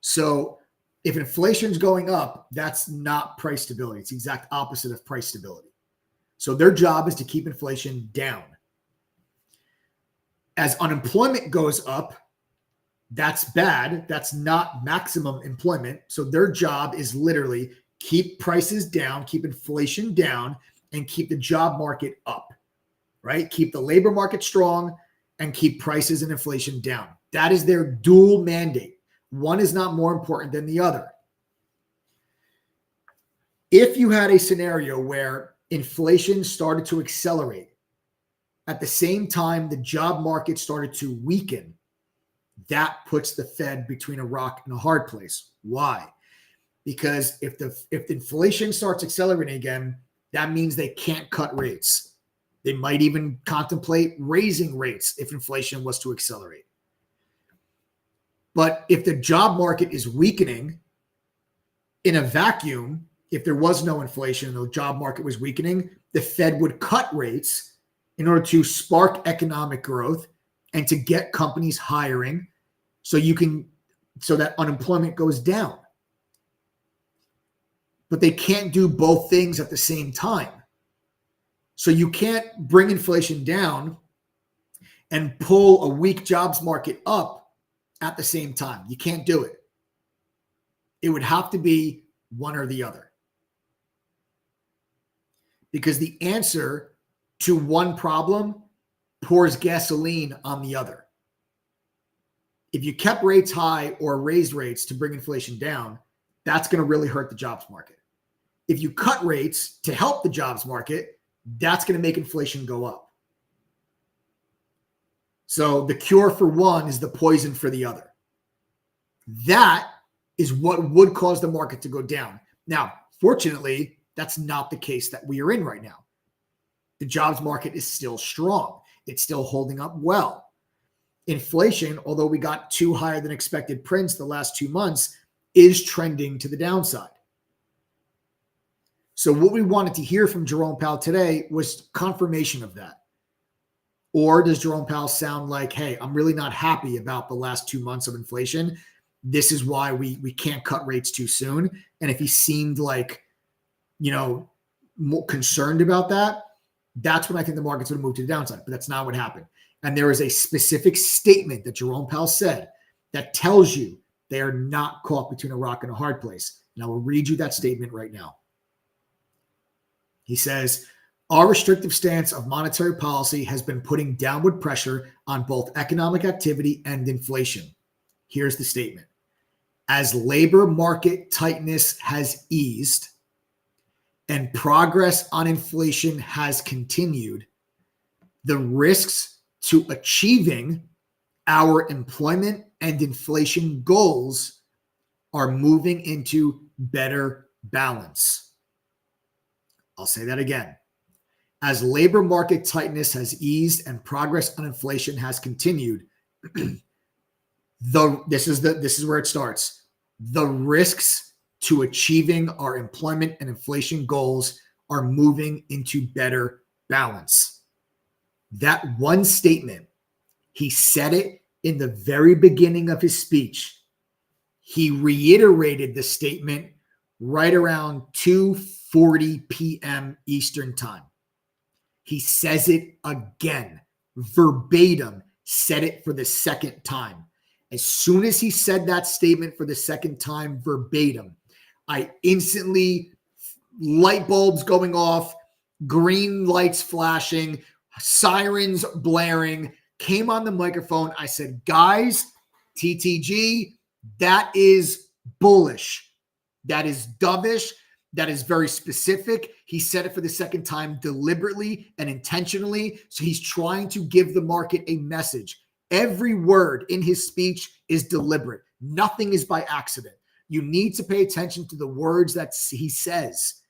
So if inflation is going up, that's not price stability. It's the exact opposite of price stability. So their job is to keep inflation down. As unemployment goes up, that's bad. That's not maximum employment. So their job is literally keep prices down, keep inflation down, and keep the job market up, right? Keep the labor market strong and keep prices and inflation down. That is their dual mandate. One is not more important than the other. If you had a scenario where inflation started to accelerate, at the same time the job market started to weaken, that puts the Fed between a rock and a hard place. Why? Because if the inflation starts accelerating again, that means they can't cut rates. They might even contemplate raising rates if inflation was to accelerate. But if the job market is weakening in a vacuum, if there was no inflation and the job market was weakening, the Fed would cut rates in order to spark economic growth and to get companies hiring so that unemployment goes down. But they can't do both things at the same time. So you can't bring inflation down and pull a weak jobs market up at the same time. You can't do it. It would have to be one or the other. Because the answer to one problem pours gasoline on the other. If you kept rates high or raised rates to bring inflation down, that's going to really hurt the jobs market. If you cut rates to help the jobs market, that's going to make inflation go up. So the cure for one is the poison for the other. That is what would cause the market to go down. Now, fortunately, that's not the case that we are in right now. The jobs market is still strong. It's still holding up well. Inflation, although we got two higher than expected prints the last 2 months, is trending to the downside. So what we wanted to hear from Jerome Powell today was confirmation of that. Or does Jerome Powell sound like, hey, I'm really not happy about the last 2 months of inflation. This is why we can't cut rates too soon. And if he seemed like, more concerned about that, that's when I think the market's going to move to the downside. But that's not what happened. And there is a specific statement that Jerome Powell said that tells you they are not caught between a rock and a hard place. And I will read you that statement right now. He says, our restrictive stance of monetary policy has been putting downward pressure on both economic activity and inflation. Here's the statement. As labor market tightness has eased and progress on inflation has continued, the risks to achieving our employment and inflation goals are moving into better balance. I'll say that again. As labor market tightness has eased and progress on inflation has continued, this is where it starts. The risks to achieving our employment and inflation goals are moving into better balance. That one statement, he said it in the very beginning of his speech, he reiterated the statement right around 2:40 p.m. Eastern time. He says it again, verbatim, said it for the second time. As soon as he said that statement for the second time verbatim, I instantly, light bulbs going off, green lights flashing, sirens blaring, came on the microphone. I said, guys, TTG, that is bullish. That is dovish. That is very specific. He said it for the second time deliberately and intentionally. So he's trying to give the market a message. Every word in his speech is deliberate. Nothing is by accident. You need to pay attention to the words that he says.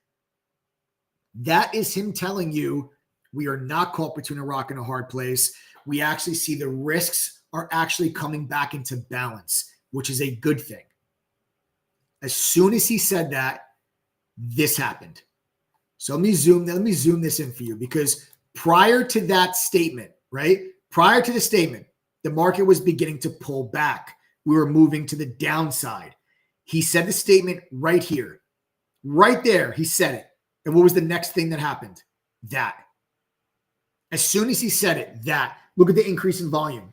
That is him telling you we are not caught between a rock and a hard place. We actually see the risks are actually coming back into balance, which is a good thing. As soon as he said that, this happened. So let me zoom this in for you, because prior to that statement, right? Prior to the statement, the market was beginning to pull back. We were moving to the downside. He said the statement right here. Right there, he said it. And what was the next thing that happened? That. As soon as he said it, that. Look at the increase in volume.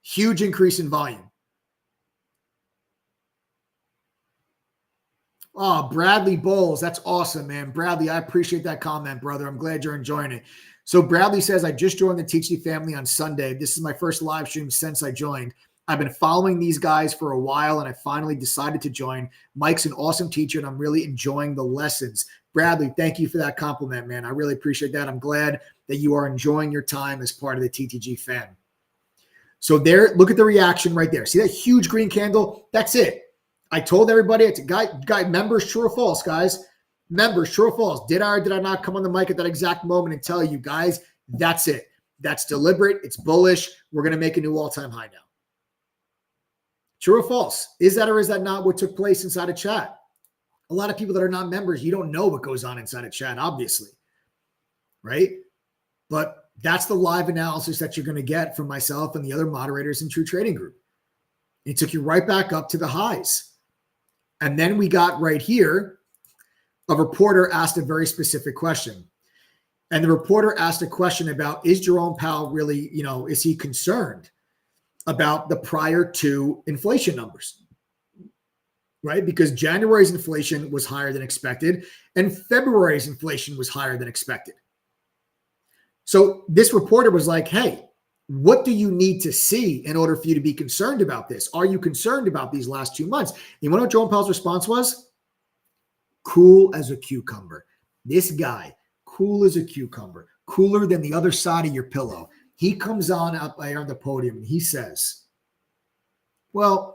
Huge increase in volume. Oh, Bradley Bowles. That's awesome, man. Bradley, I appreciate that comment, brother. I'm glad you're enjoying it. So Bradley says, I just joined the TTG family on Sunday. This is my first live stream since I joined. I've been following these guys for a while, and I finally decided to join. Mike's an awesome teacher, and I'm really enjoying the lessons. Bradley, thank you for that compliment, man. I really appreciate that. I'm glad that you are enjoying your time as part of the TTG fam. So there, look at the reaction right there. See that huge green candle? That's it. I told everybody, it's a guy, members, true or false, guys. Members, true or false. Did I or did I not come on the mic at that exact moment and tell you, guys, that's it. That's deliberate. It's bullish. We're going to make a new all-time high now. True or false? Is that or is that not what took place inside a chat? A lot of people that are not members, you don't know what goes on inside a chat, obviously, right? But that's the live analysis that you're going to get from myself and the other moderators in True Trading Group. It took you right back up to the highs. And then we got right here, a reporter asked a very specific question. And the reporter asked a question about, is Jerome Powell really, is he concerned about the prior to inflation numbers? Right? Because January's inflation was higher than expected, and February's inflation was higher than expected. So this reporter was like, hey, what do you need to see in order for you to be concerned about this? Are you concerned about these last 2 months? You want to know what Jerome Powell's response was? Cool as a cucumber. This guy, cool as a cucumber, cooler than the other side of your pillow. He comes on up there on the podium and he says, well,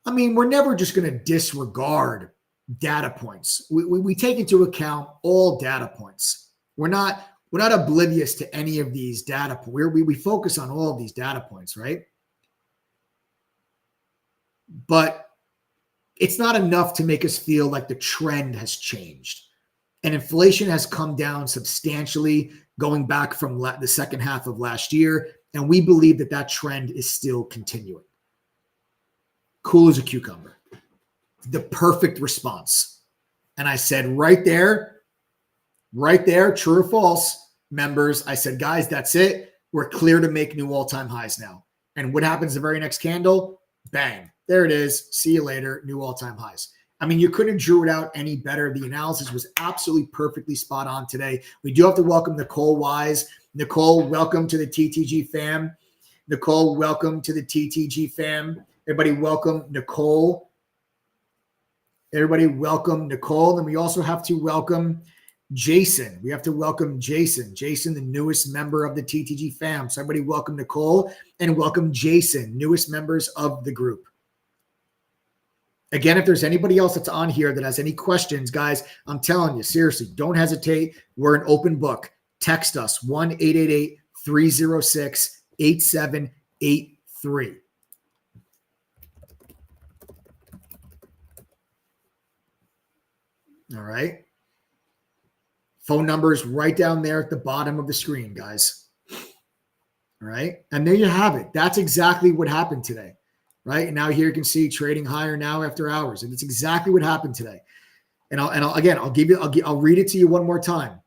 I mean, we're never just going to disregard data points. We take into account all data points. We're not oblivious to any of these data points. We focus on all of these data points, right? But it's not enough to make us feel like the trend has changed. And inflation has come down substantially going back from the second half of last year. And we believe that that trend is still continuing. Cool as a cucumber. The perfect response. And I said right there, true or false, members, I said, guys, that's it. We're clear to make new all-time highs now. And what happens the very next candle? Bang. There it is. See you later. New all-time highs. I mean, you couldn't have drew it out any better. The analysis was absolutely perfectly spot on today. We do have to welcome Nicole Wise. Nicole, welcome to the TTG fam. Nicole, welcome to the TTG fam. Everybody welcome Nicole. Everybody welcome Nicole. And we also have to welcome Jason. We have to welcome Jason. Jason, the newest member of the TTG fam. So everybody welcome Nicole and welcome Jason, newest members of the group. Again, if there's anybody else that's on here that has any questions, guys, I'm telling you, seriously, don't hesitate. We're an open book. Text us 1-888-306-8783. All right. Phone number is right down there at the bottom of the screen, guys. All right. And there you have it. That's exactly what happened today. Right. And now here you can see trading higher now after hours. And it's exactly what happened today. And I'll read it to you one more time.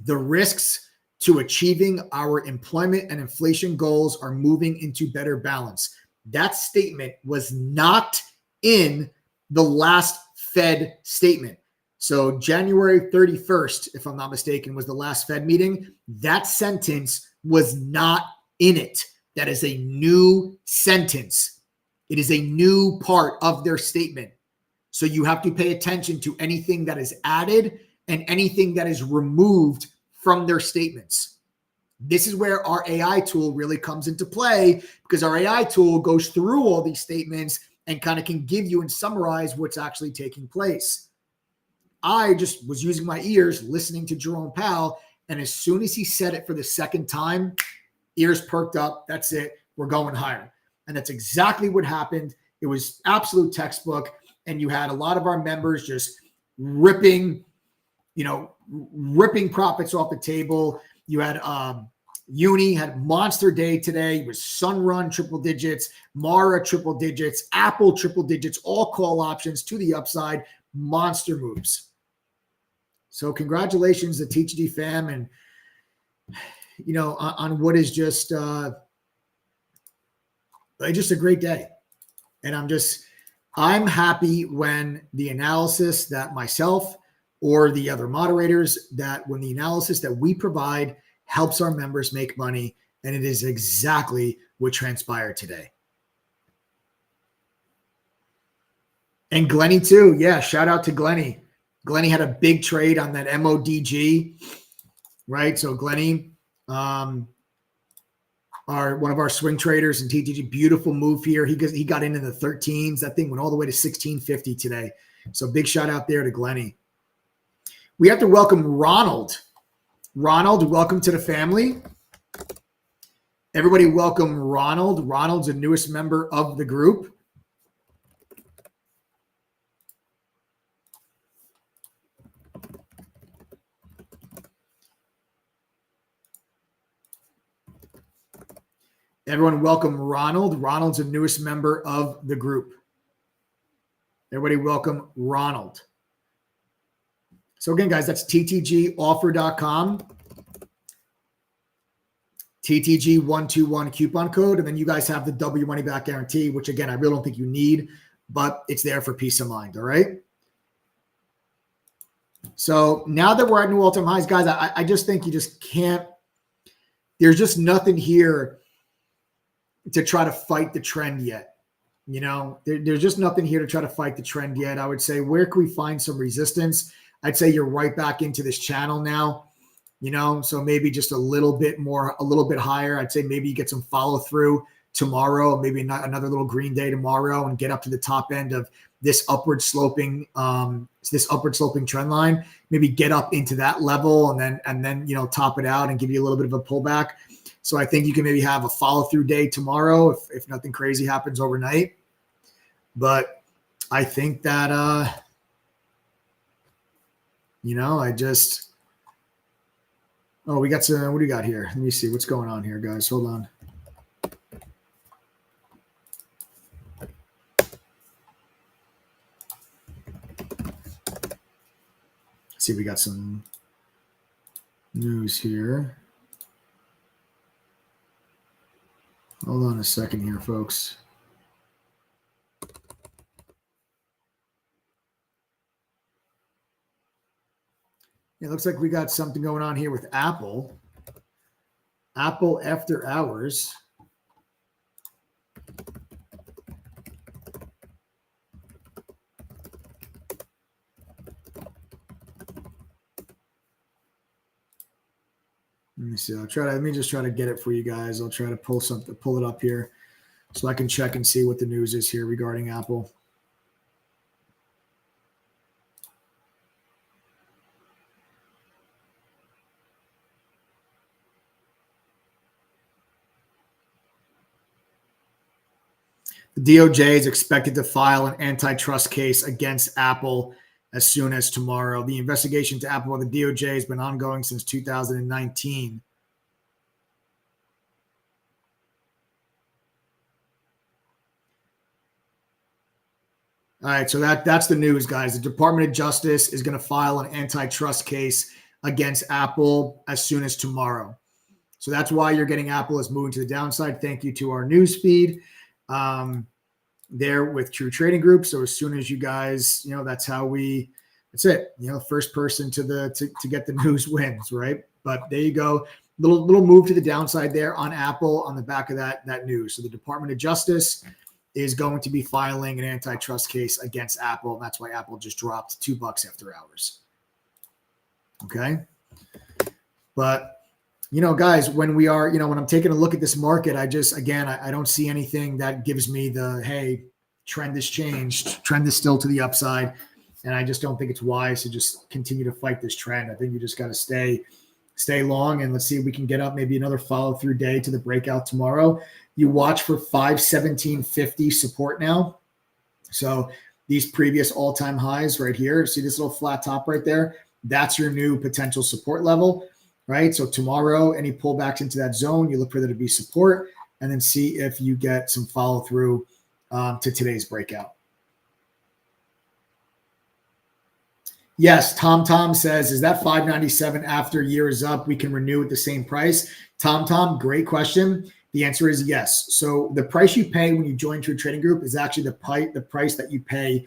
The risks to achieving our employment and inflation goals are moving into better balance. That statement was not in the last Fed statement. So January 31st, if I'm not mistaken, was the last Fed meeting. That sentence was not in it. That is a new sentence. It is a new part of their statement. So you have to pay attention to anything that is added and anything that is removed from their statements. This is where our AI tool really comes into play, because our AI tool goes through all these statements and kind of can give you and summarize what's actually taking place. I just was using my ears listening to Jerome Powell, and as soon as he said it for the second time, ears perked up. That's it. We're going higher. And that's exactly what happened. It was absolute textbook. And you had a lot of our members just ripping profits off the table. You had Uni had monster day today. It was Sunrun triple digits, Mara triple digits, Apple triple digits, all call options to the upside, monster moves. So congratulations to TGD fam, and on what is just a great day. And I'm happy when the analysis that myself or the other moderators, when the analysis that we provide helps our members make money. And it is exactly what transpired today. And Glenny too. Yeah. Shout out to Glenny. Glenny had a big trade on that MODG, right? So Glenny, one of our swing traders in TTG, beautiful move here. He got in the 13s. That thing went all the way to 1650 today. So big shout out there to Glenny. We have to welcome Ronald. Ronald, welcome to the family. Everybody welcome Ronald. Ronald's the newest member of the group. Everyone welcome Ronald. Ronald's the newest member of the group. Everybody welcome Ronald. So again, guys, that's ttgoffer.com. TTG121 coupon code. And then you guys have the W money back guarantee, which again, I really don't think you need, but it's there for peace of mind. All right. So now that we're at new all-time highs, guys, I just think you just can't, there's just nothing here to try to fight the trend yet. There's just nothing here to try to fight the trend yet. I would say, where can we find some resistance? I'd say you're right back into this channel now, so maybe just a little bit higher. I'd say maybe you get some follow through tomorrow, maybe not another little green day tomorrow, and get up to the top end of this upward sloping trend line. Maybe get up into that level and then top it out and give you a little bit of a pullback. So I think you can maybe have a follow-through day tomorrow if nothing crazy happens overnight. But I think that, we got some, what do you got here? Let me see what's going on here, guys. Hold on. Let's see, we got some news here. Hold on a second here, folks. It looks like we got something going on here with Apple. Apple after hours. Let me see. Let me just try to get it for you guys. I'll try to pull it up here so I can check and see what the news is here regarding Apple. The DOJ is expected to file an antitrust case against Apple as soon as tomorrow. The investigation to Apple by the DOJ has been ongoing since 2019. All right, so that's the news, guys. The Department of Justice is going to file an antitrust case against Apple as soon as tomorrow. So that's why you're getting Apple is moving to the downside. Thank you to our news feed there with True Trading Group. So as soon as you guys, that's it. First person to get the news wins, right? But there you go. Little move to the downside there on Apple on the back of that news. So the Department of Justice is going to be filing an antitrust case against Apple. And that's why Apple just dropped $2 after hours. Okay. But, guys, when when I'm taking a look at this market, I don't see anything that gives me hey, trend has changed. Trend is still to the upside. And I just don't think it's wise to just continue to fight this trend. I think you just got to stay long, and let's see if we can get up maybe another follow through day to the breakout tomorrow. You watch for 517.50 support now. So these previous all-time highs right here, see this little flat top right there? That's your new potential support level, right? So tomorrow, any pullbacks into that zone, you look for there to be support, and then see if you get some follow through to today's breakout. Yes, Tom says, is that 597 after year is up? We can renew at the same price. Tom, great question. The answer is yes. So the price you pay when you join True Trading Group is actually the price that you pay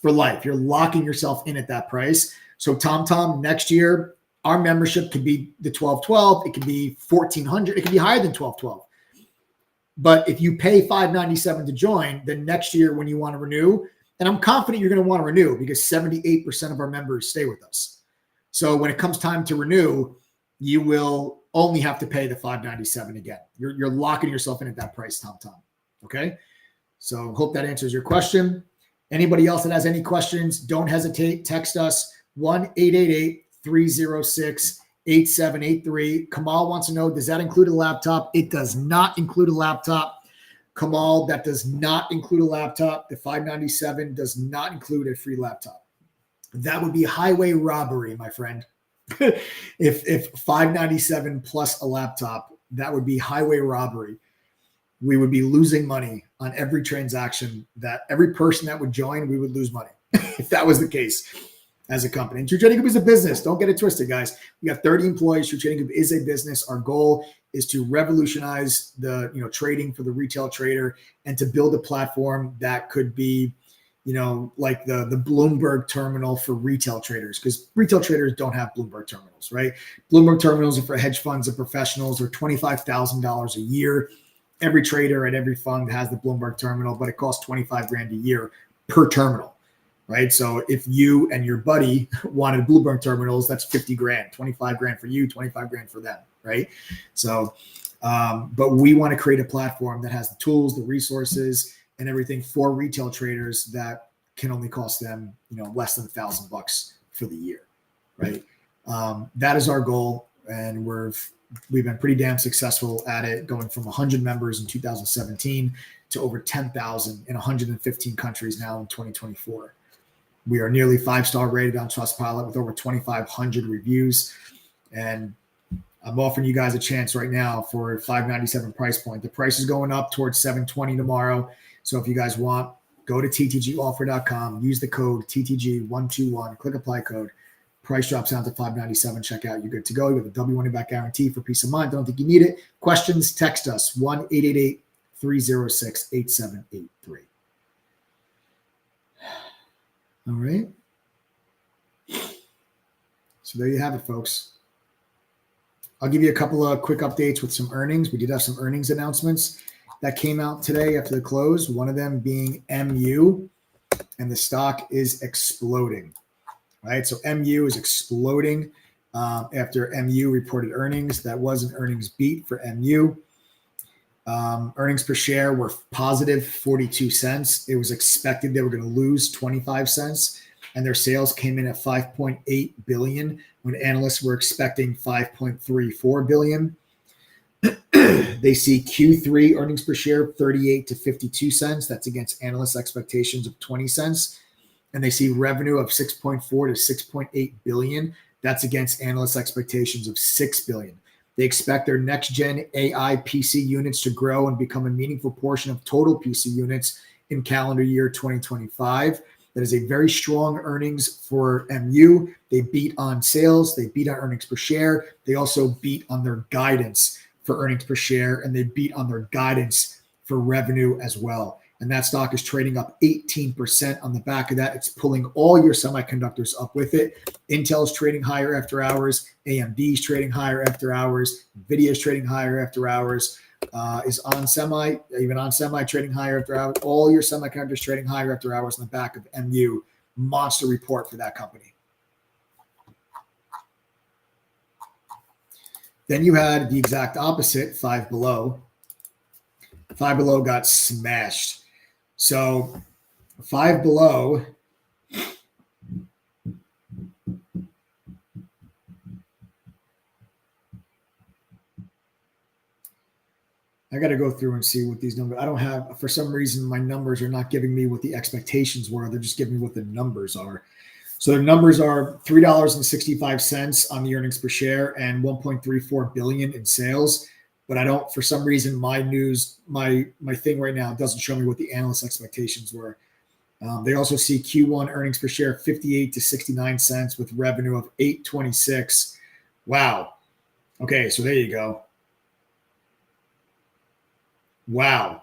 for life. You're locking yourself in at that price. So Tom, next year, our membership could be the 1212. It could be 1400. It could be higher than 1212. But if you pay 597 to join, then next year when you want to renew, and I'm confident you're going to want to renew because 78% of our members stay with us. So when it comes time to renew, you will only have to pay the 597 again. You're locking yourself in at that price, Tom. Okay. So hope that answers your question. Anybody else that has any questions, don't hesitate. Text us 1-888-306-8783. Kamal wants to know, does that include a laptop? It does not include a laptop. Kamal, that does not include a laptop. The 597 does not include a free laptop. That would be highway robbery, my friend. If 597 plus a laptop, that would be highway robbery. We would be losing money on every transaction. That every person that would join, we would lose money if that was the case as a company. And True Trading Group is a business. Don't get it twisted, guys. We got 30 employees. True Trading Group is a business. Our goal is to revolutionize the trading for the retail trader and to build a platform that could be like the Bloomberg terminal for retail traders, because retail traders don't have Bloomberg terminals, right? Bloomberg terminals are for hedge funds and professionals, or $25,000 a year. Every trader at every fund has the Bloomberg terminal, but it costs $25,000 a year per terminal, right? So if you and your buddy wanted Bloomberg terminals, that's $50,000, $25,000 for you, $25,000 for them, right? So, but we want to create a platform that has the tools, the resources, and everything for retail traders that can only cost them, less than $1,000 for the year, right? That is our goal, and we've been pretty damn successful at it, going from 100 members in 2017 to over 10,000 in 115 countries now in 2024. We are nearly 5-star rated on Trustpilot with over 2,500 reviews, and I'm offering you guys a chance right now for a $597 price point. The price is going up towards $720 tomorrow. So if you guys want, go to ttgoffer.com, use the code TTG121, click apply code. Price drops down to $597. Check out. You're good to go. You have a W money back guarantee for peace of mind. Don't think you need it. Questions, text us 1-888-306-8783. All right. So there you have it, folks. I'll give you a couple of quick updates with some earnings. We did have some earnings announcements that came out today after the close, one of them being MU, and the stock is exploding, right? So MU is exploding after MU reported earnings. That was an earnings beat for MU. Earnings per share were positive 42 cents. It was expected they were going to lose 25 cents, and their sales came in at 5.8 billion when analysts were expecting 5.34 billion. They see Q3 earnings per share 38 to 52 cents. That's against analysts' expectations of 20 cents. And they see revenue of 6.4 to 6.8 billion. That's against analysts' expectations of 6 billion. They expect their next-gen AI PC units to grow and become a meaningful portion of total PC units in calendar year 2025. That is a very strong earnings for MU. They beat on sales. They beat on earnings per share. They also beat on their guidance for earnings per share, and they beat on their guidance for revenue as well. And that stock is trading up 18% on the back of that. It's pulling all your semiconductors up with it. Intel's trading higher after hours. AMD's trading higher after hours. NVIDIA's trading higher after hours. Is on semi trading higher after hours. All your semiconductors trading higher after hours on the back of MU. Monster report for that company. Then you had the exact opposite, Five Below. Five Below got smashed. So Five Below, I got to go through and see what these numbers, I don't have, for some reason, my numbers are not giving me what the expectations were. They're just giving me what the numbers are. So their numbers are $3.65 on the earnings per share and $1.34 billion in sales. But I don't, for some reason, my thing right now doesn't show me what the analyst expectations were. They also see Q1 earnings per share 58 to 69 cents with revenue of 826. Wow. Okay, so there you go. Wow.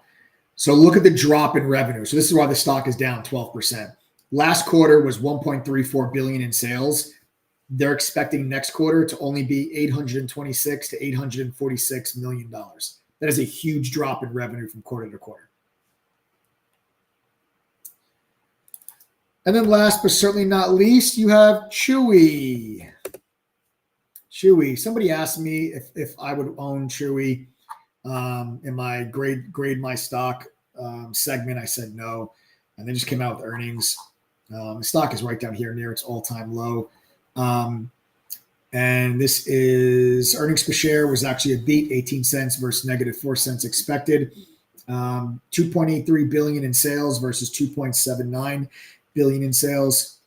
So look at the drop in revenue. So this is why the stock is down 12%. Last quarter was 1.34 billion in sales. They're expecting next quarter to only be 826 to 846 million dollars. That is a huge drop in revenue from quarter to quarter. And then last but certainly not least, you have Chewy. Chewy. Somebody asked me if I would own Chewy in my grade my stock segment. I said no, and they just came out with earnings. The stock is right down here near its all-time low. And this is earnings per share was actually a beat, 18 cents versus negative 4 cents expected. 2.83 billion in sales versus 2.79 billion in sales.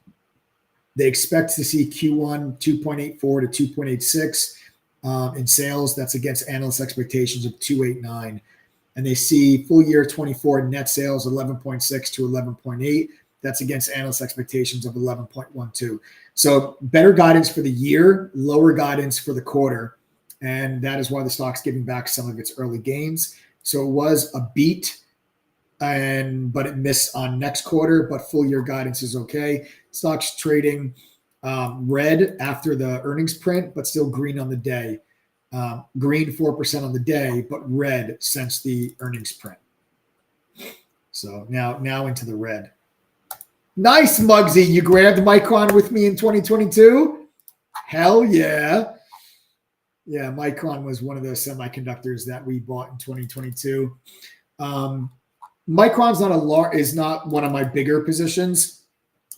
They expect to see Q1 2.84 to 2.86 in sales. That's against analyst expectations of 2.89. And they see full year 24 net sales 11.6 to 11.8. That's against analyst expectations of 11.12. So better guidance for the year, lower guidance for the quarter. And that is why the stock's giving back some of its early gains. So it was a beat, but it missed on next quarter, but full year guidance is okay. Stock's trading red after the earnings print, but still green on the day. Green 4% on the day, but red since the earnings print. So now into the red. Nice, Muggsy. You grabbed Micron with me in 2022? Hell yeah. Yeah, Micron was one of those semiconductors that we bought in 2022. Micron's is not one of my bigger positions.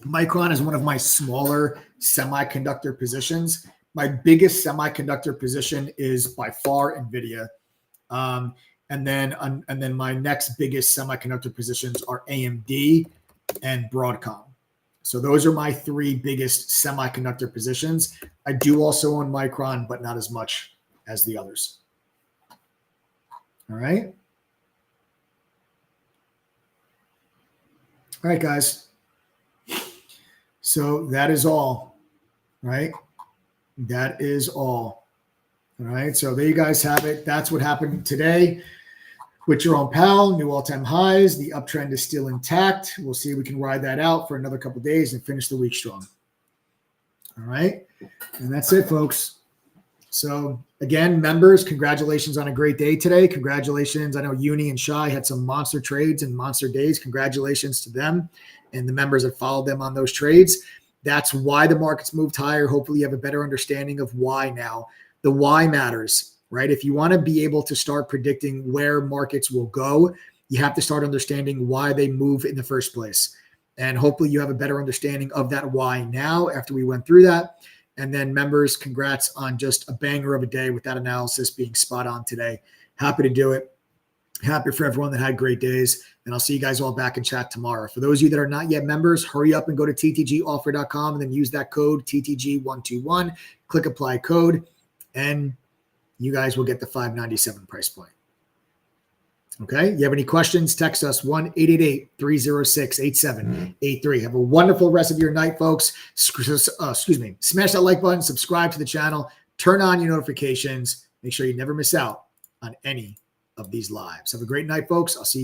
Micron is one of my smaller semiconductor positions. My biggest semiconductor position is by far NVIDIA. And then my next biggest semiconductor positions are AMD and Broadcom. So those are my three biggest semiconductor positions. I do also own Micron, but not as much as the others. All right. All right, guys. So that is all, right? That is all. All right. So there you guys have it. That's what happened today with Jerome Powell, new all-time highs. The uptrend is still intact. We'll see if we can ride that out for another couple of days and finish the week strong. All right. And that's it, folks. So again, members, congratulations on a great day today. Congratulations. I know Uni and Shai had some monster trades and monster days. Congratulations to them and the members that followed them on those trades. That's why the markets moved higher. Hopefully you have a better understanding of why now. The why matters. Right? If you want to be able to start predicting where markets will go, you have to start understanding why they move in the first place. And hopefully you have a better understanding of that why now after we went through that. And then members, congrats on just a banger of a day with that analysis being spot on today. Happy to do it. Happy for everyone that had great days. And I'll see you guys all back in chat tomorrow. For those of you that are not yet members, hurry up and go to ttgoffer.com and then use that code TTG121. Click apply code and you guys will get the $597 price point. Okay. You have any questions? Text us 1-888-306-8783. Have a wonderful rest of your night, folks. Excuse me. Smash that like button, subscribe to the channel, turn on your notifications. Make sure you never miss out on any of these lives. Have a great night, folks. I'll see you.